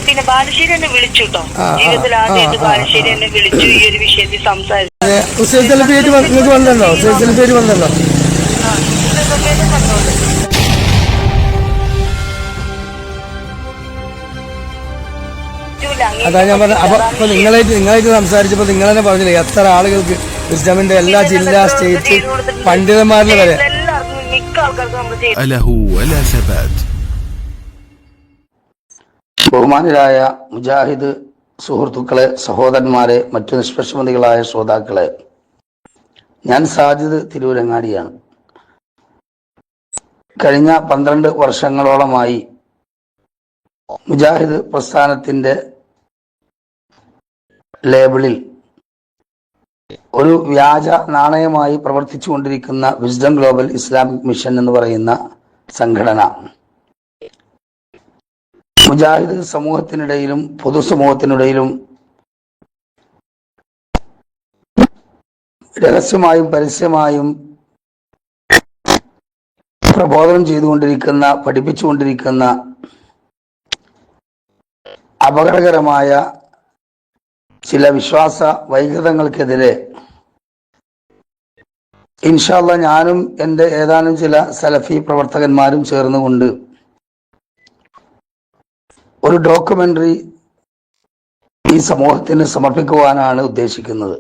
പിന്നെ ബാലുശ്ശേരി എന്നെ വിളിച്ചു കേട്ടോ. ജീവിതത്തിൽ ആദ്യമായിട്ട് ബാലുശ്ശേരി എന്നെ വിളിച്ചു, ഈ ഒരു വിഷയത്തിൽ സംസാരിച്ചു. അതാ ഞാൻ പറഞ്ഞത്. അപ്പൊ നിങ്ങളായിട്ട് സംസാരിച്ചപ്പോ നിങ്ങൾ തന്നെ പറഞ്ഞില്ലേ എത്ര ആളുകൾക്ക് വിസ്ഡമിന്റെ എല്ലാ ജില്ലാ സ്റ്റേറ്റ് പണ്ഡിതന്മാരിൽ വരെ മിക്ക ആൾക്കാർക്ക് നമ്മൾ ബഹുമാനരായ മുജാഹിദ് സുഹൃത്തുക്കളെ, സഹോദരന്മാരെ, മറ്റു നിഷ്പക്ഷമതികളായ ശ്രോതാക്കളെ, ഞാൻ സാജിദ് തിരൂരങ്ങാടിയാണ്. കഴിഞ്ഞ 12 വർഷങ്ങളോളമായി മുജാഹിദ് പ്രസ്ഥാനത്തിന്റെ ലേബിളിൽ ഒരു വ്യാജ നാണയമായി പ്രവർത്തിച്ചു കൊണ്ടിരിക്കുന്ന വിസ്ഡം ഗ്ലോബൽ ഇസ്ലാമിക് മിഷൻ എന്ന് പറയുന്ന സംഘടന മുജാഹിദ് സമൂഹത്തിനിടയിലും പൊതുസമൂഹത്തിനിടയിലും രഹസ്യമായും പരസ്യമായും പ്രബോധനം ചെയ്തുകൊണ്ടിരിക്കുന്ന, പഠിപ്പിച്ചുകൊണ്ടിരിക്കുന്ന അപകടകരമായ ചില വിശ്വാസ വൈകൃതങ്ങൾക്കെതിരെ ഇൻഷാ അല്ലാഹ് ഞാനും എൻ്റെ ഏതാനും ചില സലഫി പ്രവർത്തകന്മാരും ചേർന്നുകൊണ്ട് ഒരു ഡോക്യുമെന്ററി ഈ സമൂഹത്തിന് സമർപ്പിക്കുവാനാണ് ഉദ്ദേശിക്കുന്നത്.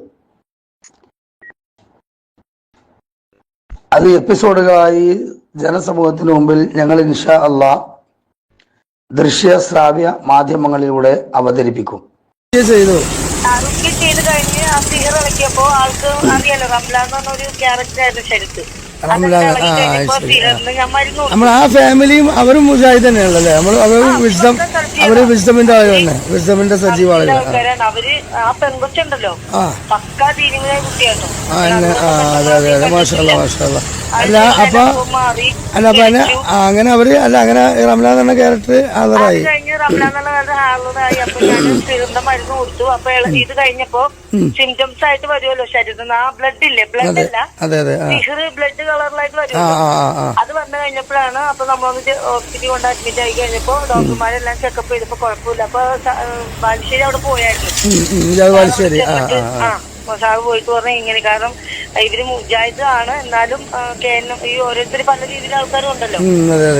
അത് എപ്പിസോഡുകളായി ജനസമൂഹത്തിന് മുമ്പിൽ ഞങ്ങൾ ഇൻഷാ അല്ലാഹ് ദൃശ്യ ശ്രാവ്യ മാധ്യമങ്ങളിലൂടെ അവതരിപ്പിക്കും. ചെയ്ത് കഴിഞ്ഞ് ആ സിഹർ ഇളക്കിയപ്പോ ആൾക്ക് അറിയാലോ, റംലാൻ എന്ന് പറഞ്ഞൊരു ക്യാരക്ടർ ആയിരുന്നു ശരിക്ക്. നമ്മൾ ആ ഫാമിലിയും അവരും മുജാഹിദ് തന്നെയാണല്ലേ. അവര് വിസ്ഡമിന്റെ ആളുകളാണ്, വിസ്ഡമിന്റെ സജീവ ആളുകളാണ്. അവര് ആ പെൺകൊച്ചുണ്ടല്ലോ പക്കാ തീരുമാനമായ കുട്ടിയാട്ടോ. അതെ അതെ അതെ, മാഷാഅല്ലാ മാഷാഅല്ലാ. അല്ല അപ്പൊ അങ്ങനെ അവര് അല്ല അങ്ങനെ റംലാൻ എന്ന ക്യാരക്ടർ ഹാജറായി. റംലാൻ എന്നുള്ള ഹാജറായി. അപ്പൊ ഞാൻ സിഹറിന്റെ മരുന്ന് കൊടുത്തു. അപ്പൊ ഇത് കഴിഞ്ഞപ്പോ സിംറ്റംസ് ആയിട്ട് വരുമല്ലോ ശരീരത്തിൽ ആ ബ്ലഡ് ഇല്ലേ, ബ്ലഡ് അല്ല സിഹർ ബ്ലഡ് കളറിലായിട്ട് വരും. അത് വന്നു കഴിഞ്ഞപ്പോഴാണ് അപ്പൊ നമ്മളൊന്ന് ഹോസ്പിറ്റലിൽ കൊണ്ട് അഡ്മിറ്റ് ആയി കഴിഞ്ഞപ്പോ ഡോക്ടർമാരെല്ലാം ചെക്കപ്പ് ചെയ്തപ്പോ കുഴപ്പമില്ല. അപ്പൊ ബാലുശ്ശേരി അവിടെ പോയായിരുന്നു. സാറ് പോയിട്ട് പറഞ്ഞ ഇങ്ങനെ, കാരണം ഇവര് മുജാഹിദ് ആണ്, എന്നാലും ഈ ഓരോരുത്തർ പല രീതിയിൽ ആൾക്കാരും ഉണ്ടല്ലോ.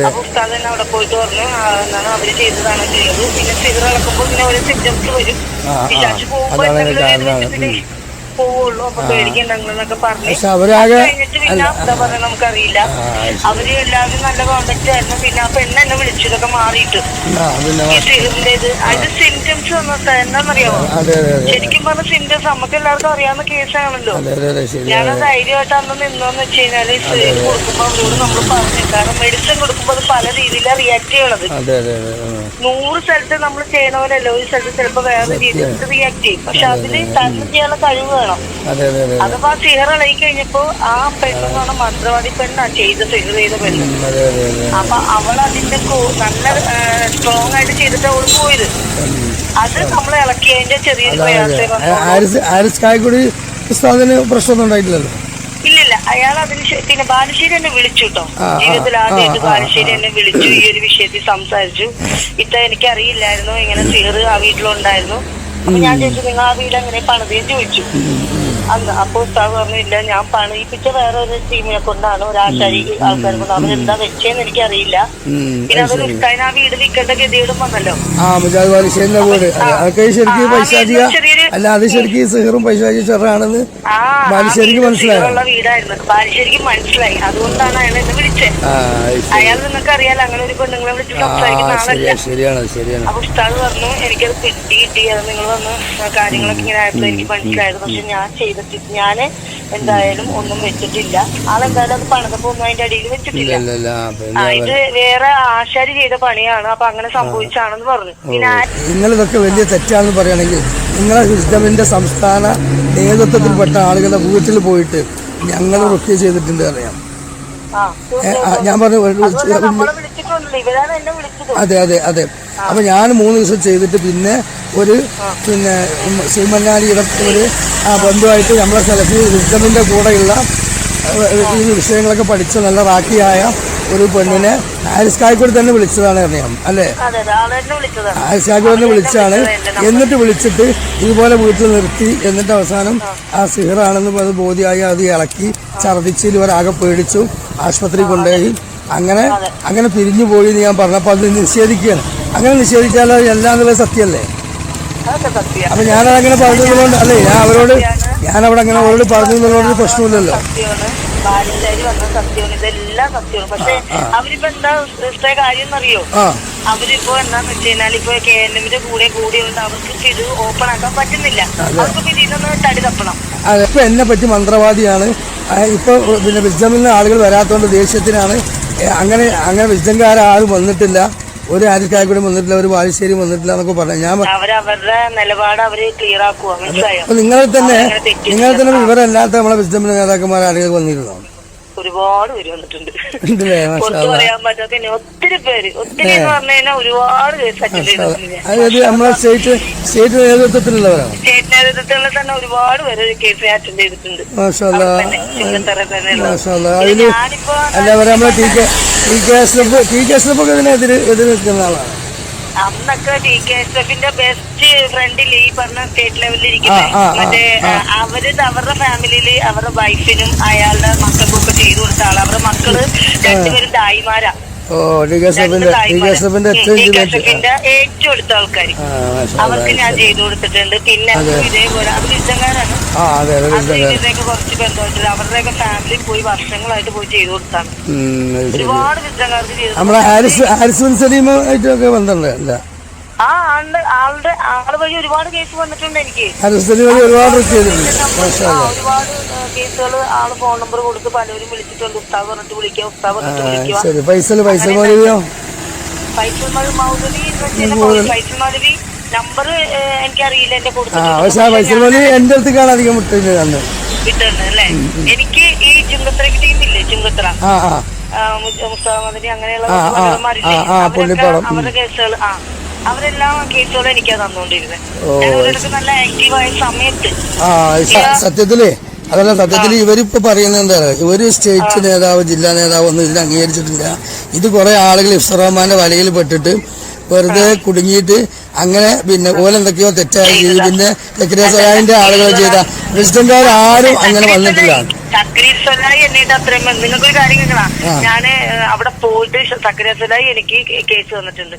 അപ്പൊ ഉസ്താദ് തന്നെ അവിടെ പോയിട്ട് പറഞ്ഞു എന്താണ് അവര് ചെയ്തതാണ് ചെയ്തത്. പിന്നെ സിഗർ ഇളക്കുമ്പോ ഇങ്ങനെ ഓരോ സിംറ്റംസ് വരും. വിചാരിച്ചു പോകുമ്പോ പോവുള്ളൂ. അപ്പൊ പേടിക്കണ്ടെന്നൊക്കെ പറഞ്ഞു. കഴിഞ്ഞിട്ട് പിന്നെ എന്താ പറയാ നമുക്കറിയില്ല. അവര് എല്ലാവരും നല്ല കോണ്ടാക്ട് ആയിരുന്നു. പിന്നെ ആ പെണ്ണ് എന്നെ വിളിച്ചു ഇതൊക്കെ മാറിയിട്ട് ഈ സിഹറിന്റെ അതിന്റെ സിംറ്റംസ് എന്താണെന്നറിയാമോ? ശരിക്കും പറഞ്ഞ സിംറ്റംസ് നമുക്ക് എല്ലാവർക്കും അറിയാവുന്ന കേസാണല്ലോ. ഞാൻ ധൈര്യമായിട്ട് അന്ന് നിന്നോന്ന് വെച്ച് കഴിഞ്ഞാല് സിഹർ കൊടുക്കുമ്പോ അവരോട് നമ്മൾ പറഞ്ഞു, കാരണം മെഡിസിൻ കൊടുക്കുമ്പോ അത് പല രീതിയിലാണ് റിയാക്ട് ചെയ്യണത്. 100 സ്ഥലത്ത് നമ്മൾ ചെയ്യണ പോലെയല്ലോ, ഒരു സ്ഥലത്ത് ചിലപ്പോ വേറെ രീതിയിൽ റിയാക്ട് ചെയ്യും. പക്ഷെ അതിന് തന്നെ ചെയ്യാനുള്ള കഴിവ് വേണം. അഥവാ സിഹർ ഇളകി കഴിഞ്ഞപ്പോ ആ പെണ്ണെന്ന് പറഞ്ഞ മന്ത്രവാദി പെണ്ണാ സിഹർ ചെയ്ത പെണ്ണ്. അപ്പൊ അവൾ അതിന്റെ നല്ല സ്ട്രോങ് ആയിട്ട് ചെയ്തിട്ട് അവള് പോയത്. അത് നമ്മൾ ഇളക്കിയതിന്റെ ചെറിയൊരു പ്രശ്നമൊന്നും ഇല്ലില്ല. അയാൾ അതിന് പിന്നെ ബാലുശ്ശേരി എന്നെ വിളിച്ചു കേട്ടോ. ജീവിതത്തിൽ ആദ്യമായിട്ട് ബാലുശ്ശേരി എന്നെ വിളിച്ചു, ഈ ഒരു വിഷയത്തിൽ സംസാരിച്ചു. എനിക്കറിയില്ലായിരുന്നു ഇങ്ങനെ സിഹർ ആ വീട്ടിലുണ്ടായിരുന്നു. അപ്പൊ ഞാൻ ചോദിച്ചു നിങ്ങൾ ആ വീട് എങ്ങനെ പണിതെന്ന് ചോദിച്ചു. അന്ന് അപ്പൊ ഉസ്താദ് പറഞ്ഞില്ല, ഞാൻ പണിയിപ്പിച്ച വേറെ ഒരു ടീമിനെ കൊണ്ടാണ്, ഒരാശാരി ആൾക്കാരെ കൊണ്ട്. അവരെന്താ വെച്ചേന്ന് എനിക്കറിയില്ല. പിന്നെ അതൊരു ഉസ്താദിന് ആ വീട് വിൽക്കേണ്ട ഗതിയോടും വന്നല്ലോ. ഉള്ള വീടായിരുന്നു. ബാലുശ്ശേരിക്ക് മനസ്സിലായി. അതുകൊണ്ടാണ് അയാൾ എന്നെ വിളിച്ചത്. അയാൾ നിങ്ങൾക്ക് അറിയാലോ അങ്ങനെ ഒരു പെണ്ണുങ്ങളെ വിളിച്ച് സംസാരിക്കുന്ന ആളല്ല. അപ്പൊ ഉസ്താദ് പറഞ്ഞു എനിക്കത് കിട്ടി അത് നിങ്ങൾ വന്ന് കാര്യങ്ങളൊക്കെ ഇങ്ങനെ ആയപ്പോൾ എനിക്ക് മനസ്സിലായത്. പക്ഷെ ഞാൻ എന്തായാലും ഒന്നും വെച്ചിട്ടില്ല. ആളെന്തായാലും അത് പണിതപ്പോ ഒന്നും അതിന്റെ അടിയിൽ വെച്ചിട്ടില്ല. ഇത് വേറെ ആശാരി ചെയ്ത പണിയാണ്. അപ്പൊ അങ്ങനെ സംഭവിച്ചാണെന്ന് പറഞ്ഞു. പിന്നെ നിങ്ങളിതൊക്കെ വലിയ തെറ്റാണെന്ന് പറയുകയാണെങ്കിൽ നിങ്ങളെ വിസ്ഡമിന്റെ സംസ്ഥാന നേതൃത്വത്തിൽപ്പെട്ട ആളുകളുടെ വീട്ടിൽ പോയിട്ട് ഞങ്ങൾ റുഖ്യ ചെയ്തിട്ടുണ്ട് അറിയാം. ഞാൻ പറഞ്ഞു അതെ അതെ അതെ. അപ്പൊ ഞാൻ 3 ദിവസം ചെയ്തിട്ട് പിന്നെ ശ്രീമന്നാലിയുടെ ഒരു ബന്ധുവായിട്ട് നമ്മളെ സലഫി വിസ്ഡമിന്റെ കൂടെയുള്ള ഈ വിഷയങ്ങളൊക്കെ പഠിച്ച നല്ല റാക്കിയായ ഒരു പെണ്ണിനെ ഹാരിസ് കായ്ക്കോട് തന്നെ വിളിച്ചതാണ് അറിയാം അല്ലേ? ഹാരിസ് കായ്ക്കോടിനെ വിളിച്ചാണ്. എന്നിട്ട് വിളിച്ചിട്ട് ഇതുപോലെ വീട്ടിൽ നിർത്തി. എന്നിട്ട് അവസാനം ആ സിഹറാണെന്ന് ബോധ്യമായി. അത് ഇളക്കി ഛർദ്ദിച്ച് ഇവരാകെ പേടിച്ചു. ആശുപത്രി കൊണ്ടുപോയി. അങ്ങനെ പിരിഞ്ഞു പോയി എന്ന് ഞാൻ പറഞ്ഞപ്പോൾ അത് നിഷേധിക്കുകയാണ്. അങ്ങനെ നിഷേധിച്ചാൽ എല്ലാം എന്നുള്ളത് സത്യമല്ലേ? അപ്പൊ ഞാനതങ്ങനെ പറഞ്ഞതുകൊണ്ട് അല്ലേ, ഞാനവിടെ അങ്ങനെ അവരോട് പറഞ്ഞതുകൊണ്ട് പ്രശ്നമില്ലല്ലോ. ബാലുശ്ശേരി വന്ന സത്യമാണ്, ഇതെല്ലാം സത്യമാണ്. പക്ഷെ അവരിപ്പോ എന്താ കാര്യം എന്നറിയോ? അവരിപ്പോ എന്താന്ന് വെച്ച് കഴിഞ്ഞാൽ ഇപ്പൊ KNMന്റെ കൂടിയുണ്ട്. അവർക്ക് ഇത് ഓപ്പൺ ആക്കാൻ പറ്റുന്നില്ല. അവർക്ക് ഇതിനൊന്ന് തടി തപ്പണം. ഇപ്പൊ എന്നെ പറ്റി മന്ത്രവാദിയാണ്. ഇപ്പൊ പിന്നെ വിസ്ഡമിൽ ആളുകൾ വരാത്തോണ്ട് ദേഷ്യത്തിനാണ്. അങ്ങനെ വിസ്ഡംകാരും വന്നിട്ടില്ല. ഒരു ആരിക്കായി കൂടി വന്നിട്ടില്ല, ഒരു ബാലുശ്ശേരി വന്നിട്ടില്ല എന്നൊക്കെ പറഞ്ഞു. ഞാൻ അവരുടെ നിലപാട് അവര് ക്ലിയർ ആക്കുക. നിങ്ങൾ തന്നെ ഇവരല്ലാത്ത നമ്മളെ വിസ്ഡമിന്റെ നേതാക്കന്മാർ ആളുകൾ വന്നിരുന്നോ? ഒരുപാട് പേര് വന്നിട്ടുണ്ട്. പുറത്തു പറയാൻ പറ്റാത്ത ഒത്തിരി പേര്, ഒത്തിരി എന്ന് പറഞ്ഞു കഴിഞ്ഞാൽ ഒരുപാട് കേസ് അറ്റൻഡ് ചെയ്തിട്ടുണ്ട്. അതായത് നമ്മളെ സ്റ്റേറ്റ് നേതൃത്വത്തിലുള്ളവരാണ്. സ്റ്റേറ്റ് നേതൃത്വത്തിൽ തന്നെ ഒരുപാട് പേര് കേസ് അറ്റൻഡ് ചെയ്തിട്ടുണ്ട്. നമ്മളെ ടി കെ എസ്എഫ് ഇതിനെതിരെ നിൽക്കുന്ന ആളാണ്. അന്നൊക്കെ TKSFന്റെ ബെസ്റ്റ് ഫ്രണ്ടില് ഈ പറഞ്ഞ സ്റ്റേറ്റ് ലെവലിൽ ഇരിക്കുന്നത് മറ്റേ അവരുടെ ഫാമിലിയില് അവരുടെ വൈഫിനും അയാളുടെ മക്കൾക്കൊക്കെ ചെയ്തു കൊടുത്ത ആള്. അവരുടെ മക്കള് രണ്ടുപേരും ദായിമാരാ. ഏറ്റവും അടുത്ത ആൾക്കാര് അവർക്ക് ഞാൻ ചെയ്തു കൊടുത്തിട്ടുണ്ട്. പിന്നെ ഇതേപോലെ അവർ യുദ്ധക്കാരാണ്. ഇതിലേക്ക് കുറച്ച് ബന്ധമായിട്ടില്ല. അവരുടെയൊക്കെ ഫാമിലി പോയി വർഷങ്ങളായിട്ട് പോയി ചെയ്തു കൊടുത്താണ്. ഒരുപാട് യുദ്ധക്കാർക്ക് ചെയ്തു. ആള് വഴി ഒരുപാട് കേസ് വന്നിട്ടുണ്ട് എനിക്ക്. ഒരുപാട് കേസുകൾ ആള് ഫോൺ നമ്പർ കൊടുത്ത് പലരും വിളിച്ചിട്ടുണ്ട്. ഉസ്താദ് പറഞ്ഞിട്ട് വിളിക്കുക, ഉസ്താദ് പറഞ്ഞിട്ട് വിളിക്കുക. ഫൈസൽ മൗലവി നമ്പർ എനിക്കറിയില്ല. എന്റെ എന്റെ അടുത്തേക്കാണ് അധികം വിട്ടിട്ടുണ്ട് അല്ലേ? എനിക്ക് ഈ ചുങ്കത്തറയ്ക്ക് ടീമില്ലേ, ചുങ്കത്തറ മുസ്താദ് അങ്ങനെയുള്ള അവരുടെ കേസുകൾ അവരെല്ലാം കേസുകളും എനിക്കാ തന്നുകൊണ്ടിരുന്നത്. നല്ല ആക്റ്റീവായ സമയത്ത് സത്യത്തില് ഇവരിപ്പോ പറയുന്നത് എന്താ, ഇവര് സ്റ്റേറ്റ് നേതാവ് ജില്ലാ നേതാവ് ഒന്നും ഇതിൽ അംഗീകരിച്ചിട്ടില്ല. ഇത് കുറെ ആളുകൾ ഇഫ്സർ റഹ്മാന്റെ വലയിൽ പെട്ടിട്ട് വെറുതെ കുടുങ്ങിയിട്ട് അങ്ങനെ പിന്നെ ഓലെന്തൊക്കെയോ തെറ്റായി ചെയ്ത് പിന്നെ സക്കരിയ ആളുകൾ ചെയ്ത വിസ്ഡംകാർ ആരും അങ്ങനെ വന്നിട്ടില്ല. നിങ്ങൾക്കൊരു കാര്യം കേൾക്കണം. ഞാന് അവിടെ പോയിട്ട് സക്കരിയ എനിക്ക് കേസ് വന്നിട്ടുണ്ട്.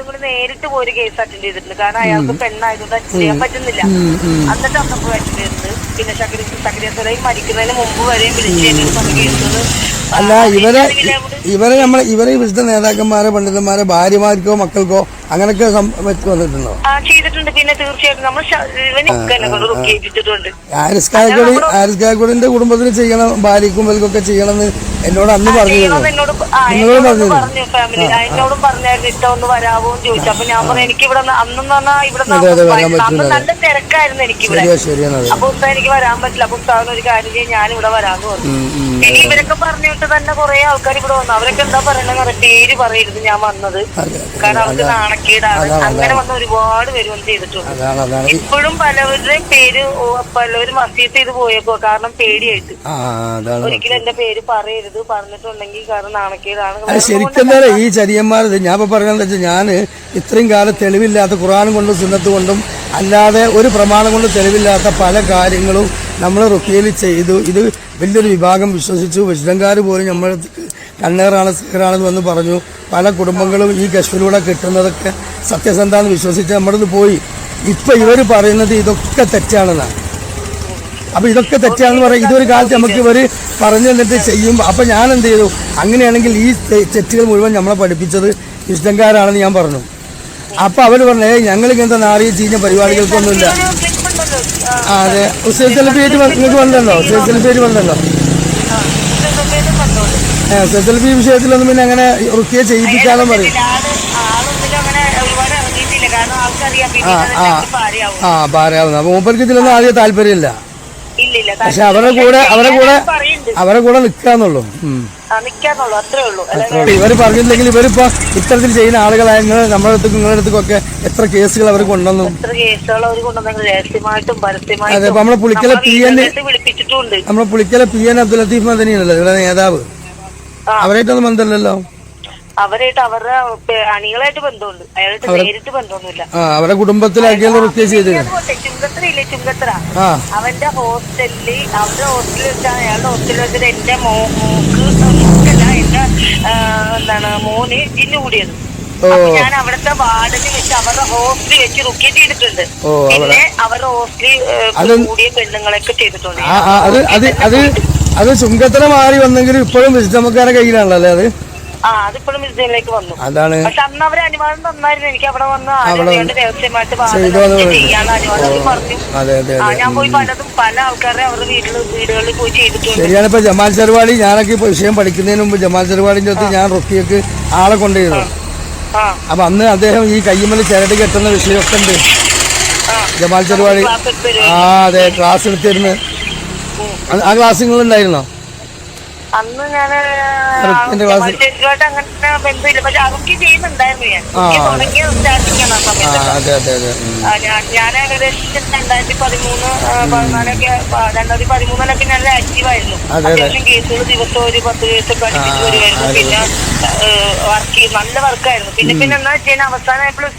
കൂടി നേരിട്ട് പോയി കേസ് അറ്റൻഡ് ചെയ്തിട്ടുണ്ട്. കാരണം അയാൾക്ക് പെണ്ണായതുകൊണ്ട് അറ്റൻഡ് ചെയ്യാൻ പറ്റുന്നില്ല. എന്നിട്ട് അന്നപ്പോ അറ്റൻഡ് ചെയ്തിട്ടുണ്ട്. പിന്നെ സക്കരിയ മരിക്കുന്നതിന് മുമ്പ് വരെയും വിളിച്ചു കേസുകൾ. അല്ല ഇവരെ വിശുദ്ധ നേതാക്കന്മാരെ പണ്ഡിതന്മാരെ ഭാര്യമാർക്കോ മക്കൾക്കോ അങ്ങനെയൊക്കെ വന്നിട്ടുണ്ടോ? ചെയ്തിട്ടുണ്ട്. പിന്നെ തീർച്ചയായിട്ടും നമ്മൾ ഹാരിസ് കായക്കോടിന്റെ കുടുംബത്തിന് ചെയ്യണം, ഭാര്യക്കും ഇവർക്കൊക്കെ ചെയ്യണമെന്ന് എന്നോട് അന്ന് പറഞ്ഞിരുന്നു. എന്നോടും പറഞ്ഞായിരുന്നു ഇഷ്ടം ഒന്ന് വരാവോ എന്ന് ചോദിച്ചു. അപ്പൊ ഞാൻ പറഞ്ഞു എനിക്ക് ഇവിടെ അന്നെന്ന് പറഞ്ഞാൽ ഇവിടെ നല്ല തിരക്കായിരുന്നു എനിക്കിവിടെ. അപ്പൊ ഉസ്താദ് എനിക്ക് വരാൻ പറ്റില്ല. അപ്പൊ ഉസ്താദിന് ഒരു കാര്യം ചെയ്യാൻ ഞാൻ ഇവിടെ വരാന്ന് പറഞ്ഞു. ഇനി ഇവരൊക്കെ പറഞ്ഞിട്ട് തന്നെ കുറെ ആൾക്കാർ ഇവിടെ വന്നു. അവരൊക്കെ എന്താ പറയണെന്ന് പേര് പറയരുത് ഞാൻ വന്നത്. കാരണം അവർക്ക് നാണക്കേടാണ്. അങ്ങനെ വന്ന ഒരുപാട് പേര് വന്ന് ചെയ്തിട്ടുണ്ട്. ഇപ്പോഴും പലവരുടെയും പേര് പലവരും വസീത്ത് ചെയ്ത് പോയേക്കോ. കാരണം പേടിയായിട്ട് ഒരിക്കലും എന്റെ പേര് പറയരുത്, പറഞ്ഞിട്ടുണ്ടെങ്കിൽ കാരണം നാണക്കേടാണ്. ശരിക്കും ഈ ചരിയന്മാരത് ഞാൻ ഇപ്പൊ പറയുന്നത് വെച്ചാൽ ഞാൻ ഇത്രയും കാലം തെളിവില്ലാത്ത ഖുർആൻ കൊണ്ടും സുന്നത്ത് കൊണ്ടും അല്ലാതെ ഒരു പ്രമാണം കൊണ്ട് തെളിവില്ലാത്ത പല കാര്യങ്ങളും നമ്മൾ റുഖിയയിൽ ചെയ്തു. ഇത് വലിയൊരു വിഭാഗം വിശ്വസിച്ചു. വിശുദ്ധങ്കാർ പോലും നമ്മൾ കണ്ണേറാണ് സിഹറാണെന്ന് വന്ന് പറഞ്ഞു. പല കുടുംബങ്ങളും ഈ കശ്മിലൂടെ കിട്ടുന്നതൊക്കെ സത്യസന്ധാന്ന് വിശ്വസിച്ച് നമ്മുടെ പോയി. ഇപ്പൊ ഇവർ പറയുന്നത് ഇതൊക്കെ തെറ്റാണെന്നാണ്. അപ്പൊ ഇതൊക്കെ തെറ്റാണെന്ന് പറയാം. ഇതൊരു കാലത്ത് നമുക്ക് ഇവർ പറഞ്ഞു തന്നിട്ട് ചെയ്യും. അപ്പൊ ഞാൻ എന്ത് ചെയ്തു, അങ്ങനെയാണെങ്കിൽ ഈ തെറ്റുകൾ മുഴുവൻ നമ്മളെ പഠിപ്പിച്ചത് വിശുദ്ധങ്കാരാണെന്ന് ഞാൻ പറഞ്ഞു. അപ്പൊ അവർ പറഞ്ഞേ ഞങ്ങൾ ഇങ്ങനത്തെ നാറിയ ചീഞ്ഞ പരിപാടികൾക്കൊന്നുമില്ല. അതെ, ഹുസൈൻ സെൽഫിയായിട്ട് നിങ്ങൾക്ക് വന്നല്ലോ. ഹുസൈൻ സെൽഫിയായിട്ട് വന്നല്ലോ. സെൽഫി വിഷയത്തിലൊന്നും പിന്നെ അങ്ങനെ റുക്കിയ ചെയ്യിപ്പിക്കാന്നും പറയും. പാരയാവുന്ന അപ്പൊ മൂപ്പർക്ക് ഇതിലൊന്നും ആദ്യം താല്പര്യമില്ല. പക്ഷെ അവരുടെ കൂടെ നിൽക്കാന്നുള്ളൂ. ഇവര് പറഞ്ഞില്ലെങ്കിൽ ഇവരിപ്പോ ഇത്തരത്തിൽ ചെയ്യുന്ന ആളുകളായ നമ്മുടെ അടുത്ത് നിങ്ങളുടെ അടുത്തൊക്കെ എത്ര കേസുകൾ അവർ കൊണ്ടുവന്നു. അതെ, നമ്മളെ പുളിക്കല പി എൻ അബ്ദുൽ ലത്തീഫ് മദനിയാണല്ലോ ഇവിടെ നേതാവ്. അവരായിട്ടൊന്നും ബന്ധമില്ലല്ലോ. അവരായിട്ട് അവരുടെ അണികളായിട്ട് ബന്ധമുണ്ട്, അയാളായിട്ട് നേരിട്ട് ബന്ധമൊന്നുമില്ല. അവരുടെ കുടുംബത്തിലാക്കിയാലും ചുങ്കത്തറയില്ലേ, ചുങ്കത്തറ അവന്റെ ഹോസ്റ്റലില്, അവരുടെ ഹോസ്റ്റലിൽ വെച്ചാണ്, അയാളുടെ ഹോസ്റ്റലിൽ വെച്ചിട്ട് എന്റെ മോക്കല്ല എന്റെ എന്താണ് മോന് ജിന്നു കൂടിയത്. ഞാൻ അവിടുത്തെ വാർഡിന് വെച്ച് അവരുടെ ഹോസ്റ്റലിൽ വെച്ച് റുക്കിയ ചെയ്തിട്ടുണ്ട്. പിന്നെ അവരുടെ ഹോസ്റ്റലിൽ കൂടിയ പെണ്ണുങ്ങളൊക്കെ ചെയ്തിട്ടുണ്ട്. അത് ചുങ്കത്തറ മാറി വന്നെങ്കിലും ഇപ്പോഴും വിശുദ്ധമക്കാരുടെ കയ്യിലാണല്ലോ അല്ലേ അത്? അതിപ്പോഴും മ്യൂസിയത്തിലേക്ക് വന്നു. അതാണ്. പക്ഷെ അന്ന് അവര് അനുവാദം തന്നായിരുന്നു എനിക്ക് അവിടെ വന്ന് രഹസ്യമായിട്ട് ചെയ്യാനുള്ള അനുവാദം പറഞ്ഞു. ഞാൻ പോയി പല ആൾക്കാരെ അവരുടെ വീടുകളിൽ പോയി ചെയ്തിട്ടുണ്ട്. ശരിയാണ്. ഇപ്പൊ ജമാൽ ചെറുവാടി, ഞാനൊക്കെ ഇപ്പൊ വിഷയം പഠിക്കുന്നതിന് മുമ്പ് ജമാൽ ചെറുവാടിന്റെ അടുത്ത് ഞാൻ റുക്കിയക്ക് ആളെ കൊണ്ടുവരുന്നു. അപ്പൊ അന്ന് അദ്ദേഹം ഈ കയ്യുമ്മൽ ചരട് കെട്ടുന്ന വിഷയമൊക്കെ ഉണ്ട്. ജമാൽ ചെറുവാടി അതെ ക്ലാസ് എടുത്തിരുന്നു. ആ ക്ലാസ് നിങ്ങൾ ഉണ്ടായിരുന്നോ? അന്ന് ഞാൻ അങ്ങനെ ബന്ധമില്ല, പക്ഷെ അതൊക്കെ ചെയ്യുന്നുണ്ടായിരുന്നു. ഞാൻ തുടങ്ങിയ സ്റ്റാർട്ടിങ്ങാണ് ആ സമയത്ത്. ഞാൻ ഏകദേശം 2013-14 ഞാൻ ആക്റ്റീവായിരുന്നു. അത്യാവശ്യം കേസുകൾ ദിവസം ഒരു 10 കേസൊക്കെ അടുപ്പിച്ച് വരുമായിരുന്നു. പിന്നെ നല്ല വർക്കായിരുന്നു. പിന്നെ എന്താ വെച്ചാൽ അവസാനമായപ്പോഴും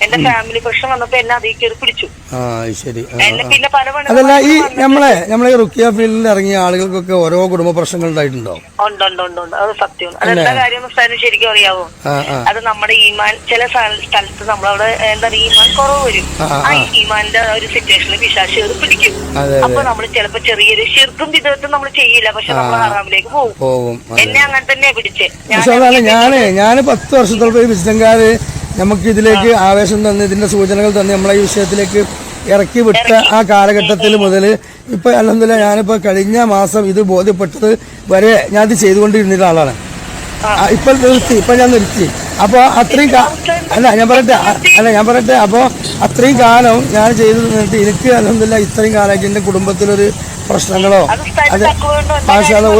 എന്റെ ഫാമിലി പ്രശ്നം വന്നപ്പോ എന്നെ അതേ കയറി പിടിച്ചു. പിന്നെ പല അതല്ല, ഈ നമ്മളെ റുക്കിയ ഫീൽഡിൽ ഇറങ്ങിയ ആളുകൾക്കൊക്കെ ഓരോ കുടുംബ പ്രശ്നങ്ങൾ ഉണ്ടായിട്ടുണ്ടോ? ഉണ്ട്. അത് സത്യമാണ്. അതെന്താ കാര്യം ശരിക്കും അറിയാവോ? അത് നമ്മുടെ ഈമാൻ ചില സ്ഥലത്ത് നമ്മളവിടെ എന്താ ഈമാൻ കുറവ് വരും. ആ ഈമാന്റെ ഒരു സിറ്റുവേഷനിൽ പിശാച് കയറി പിടിക്കും. അപ്പൊ നമ്മൾ ചിലപ്പോ ചെറിയൊരു ശിർക്കും വിധത്തും നമ്മൾ ചെയ്യില്ല, പക്ഷെ നമ്മൾ ഹറാമിലേക്ക് പോകും. എന്നെ അങ്ങനെ തന്നെ പിടിച്ചേ. ഞാൻ 10 വർഷത്തോളം പോയി വിശുദ്ധങ്കാര് നമുക്ക് ഇതിലേക്ക് ആവേശം തന്ന് ഇതിന്റെ സൂചനകൾ തന്ന് നമ്മളെ ഈ വിഷയത്തിലേക്ക് ഇറക്കി വിട്ട ആ കാലഘട്ടത്തിൽ മുതൽ ഇപ്പൊ അൽഹംദുലില്ലാഹ് ഞാനിപ്പോ കഴിഞ്ഞ മാസം ഇത് ബോധ്യപ്പെട്ടത് വരെ ഞാൻ ഇത് ചെയ്തുകൊണ്ടിരുന്ന ആളാണ്. ഇപ്പൊ ഞാൻ നിർത്തി. അപ്പൊ അത്രയും ഞാൻ പറയട്ടെ അപ്പൊ അത്രയും കാലം ഞാൻ ചെയ്തു നിന്നിട്ട് എനിക്ക് അൽഹംദുലില്ലാഹ് ഇത്രയും കാലമായിട്ട് എന്റെ കുടുംബത്തിലൊരു പ്രശ്നങ്ങളോ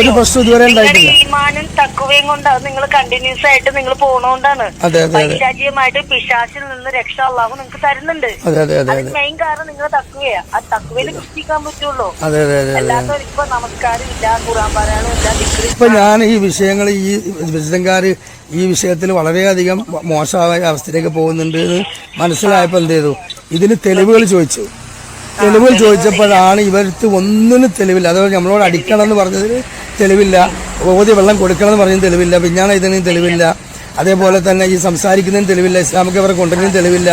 ഒരു പ്രശ്നം ഇതുവരെ ഉണ്ടായിട്ടില്ല. ഈമാനും തഖ്വയും കൊണ്ട് അത് നിങ്ങൾ കണ്ടിന്യൂസ് ആയിട്ട് നിങ്ങൾ പോണോണ്ടാണ്. പൈശാചികമായിട്ട് പിശാചിൽ നിന്ന് രക്ഷ അല്ലാഹു നിങ്ങൾക്ക് തരുന്നുണ്ട്. അത് മെയിൻ കാരണം നിങ്ങൾ തഖ്വയാ. ആ തഖ്വയിൽ വിശ്വസിക്കാൻ പറ്റുള്ളൂ. അല്ലാതെ ഇപ്പൊ നമസ്കാരം ഇല്ല, ഖുർആൻ പാരായണം ഇല്ല, ദിക്ർ. ഇപ്പൊ ഞാൻ ഈ വിഷയങ്ങൾ ഈ വിശുദ്ധങ്കാര് ഈ വിഷയത്തിൽ വളരെയധികം മോശമായ അവസ്ഥയിലേക്ക് പോകുന്നുണ്ട് എന്ന് മനസ്സിലായപ്പോൾ എന്ത് ചെയ്തു, ഇതിന് തെളിവുകൾ ചോദിച്ചപ്പോഴാണ് ഇവർക്ക് ഒന്നിനും തെളിവില്ല. അതുപോലെ നമ്മളോട് അടിക്കണം എന്ന് പറഞ്ഞതിന് തെളിവില്ല, ഓതി വെള്ളം കൊടുക്കണം എന്ന് പറഞ്ഞതിന് തെളിവില്ല, പിഞ്ഞാണ് ഇതിനും തെളിവില്ല, അതേപോലെ തന്നെ ഈ സംസാരിക്കുന്നതിന് തെളിവില്ല, ഇസ്ലാമിക്ക് അവരെ കൊണ്ടുവരുന്നതിന് തെളിവില്ല,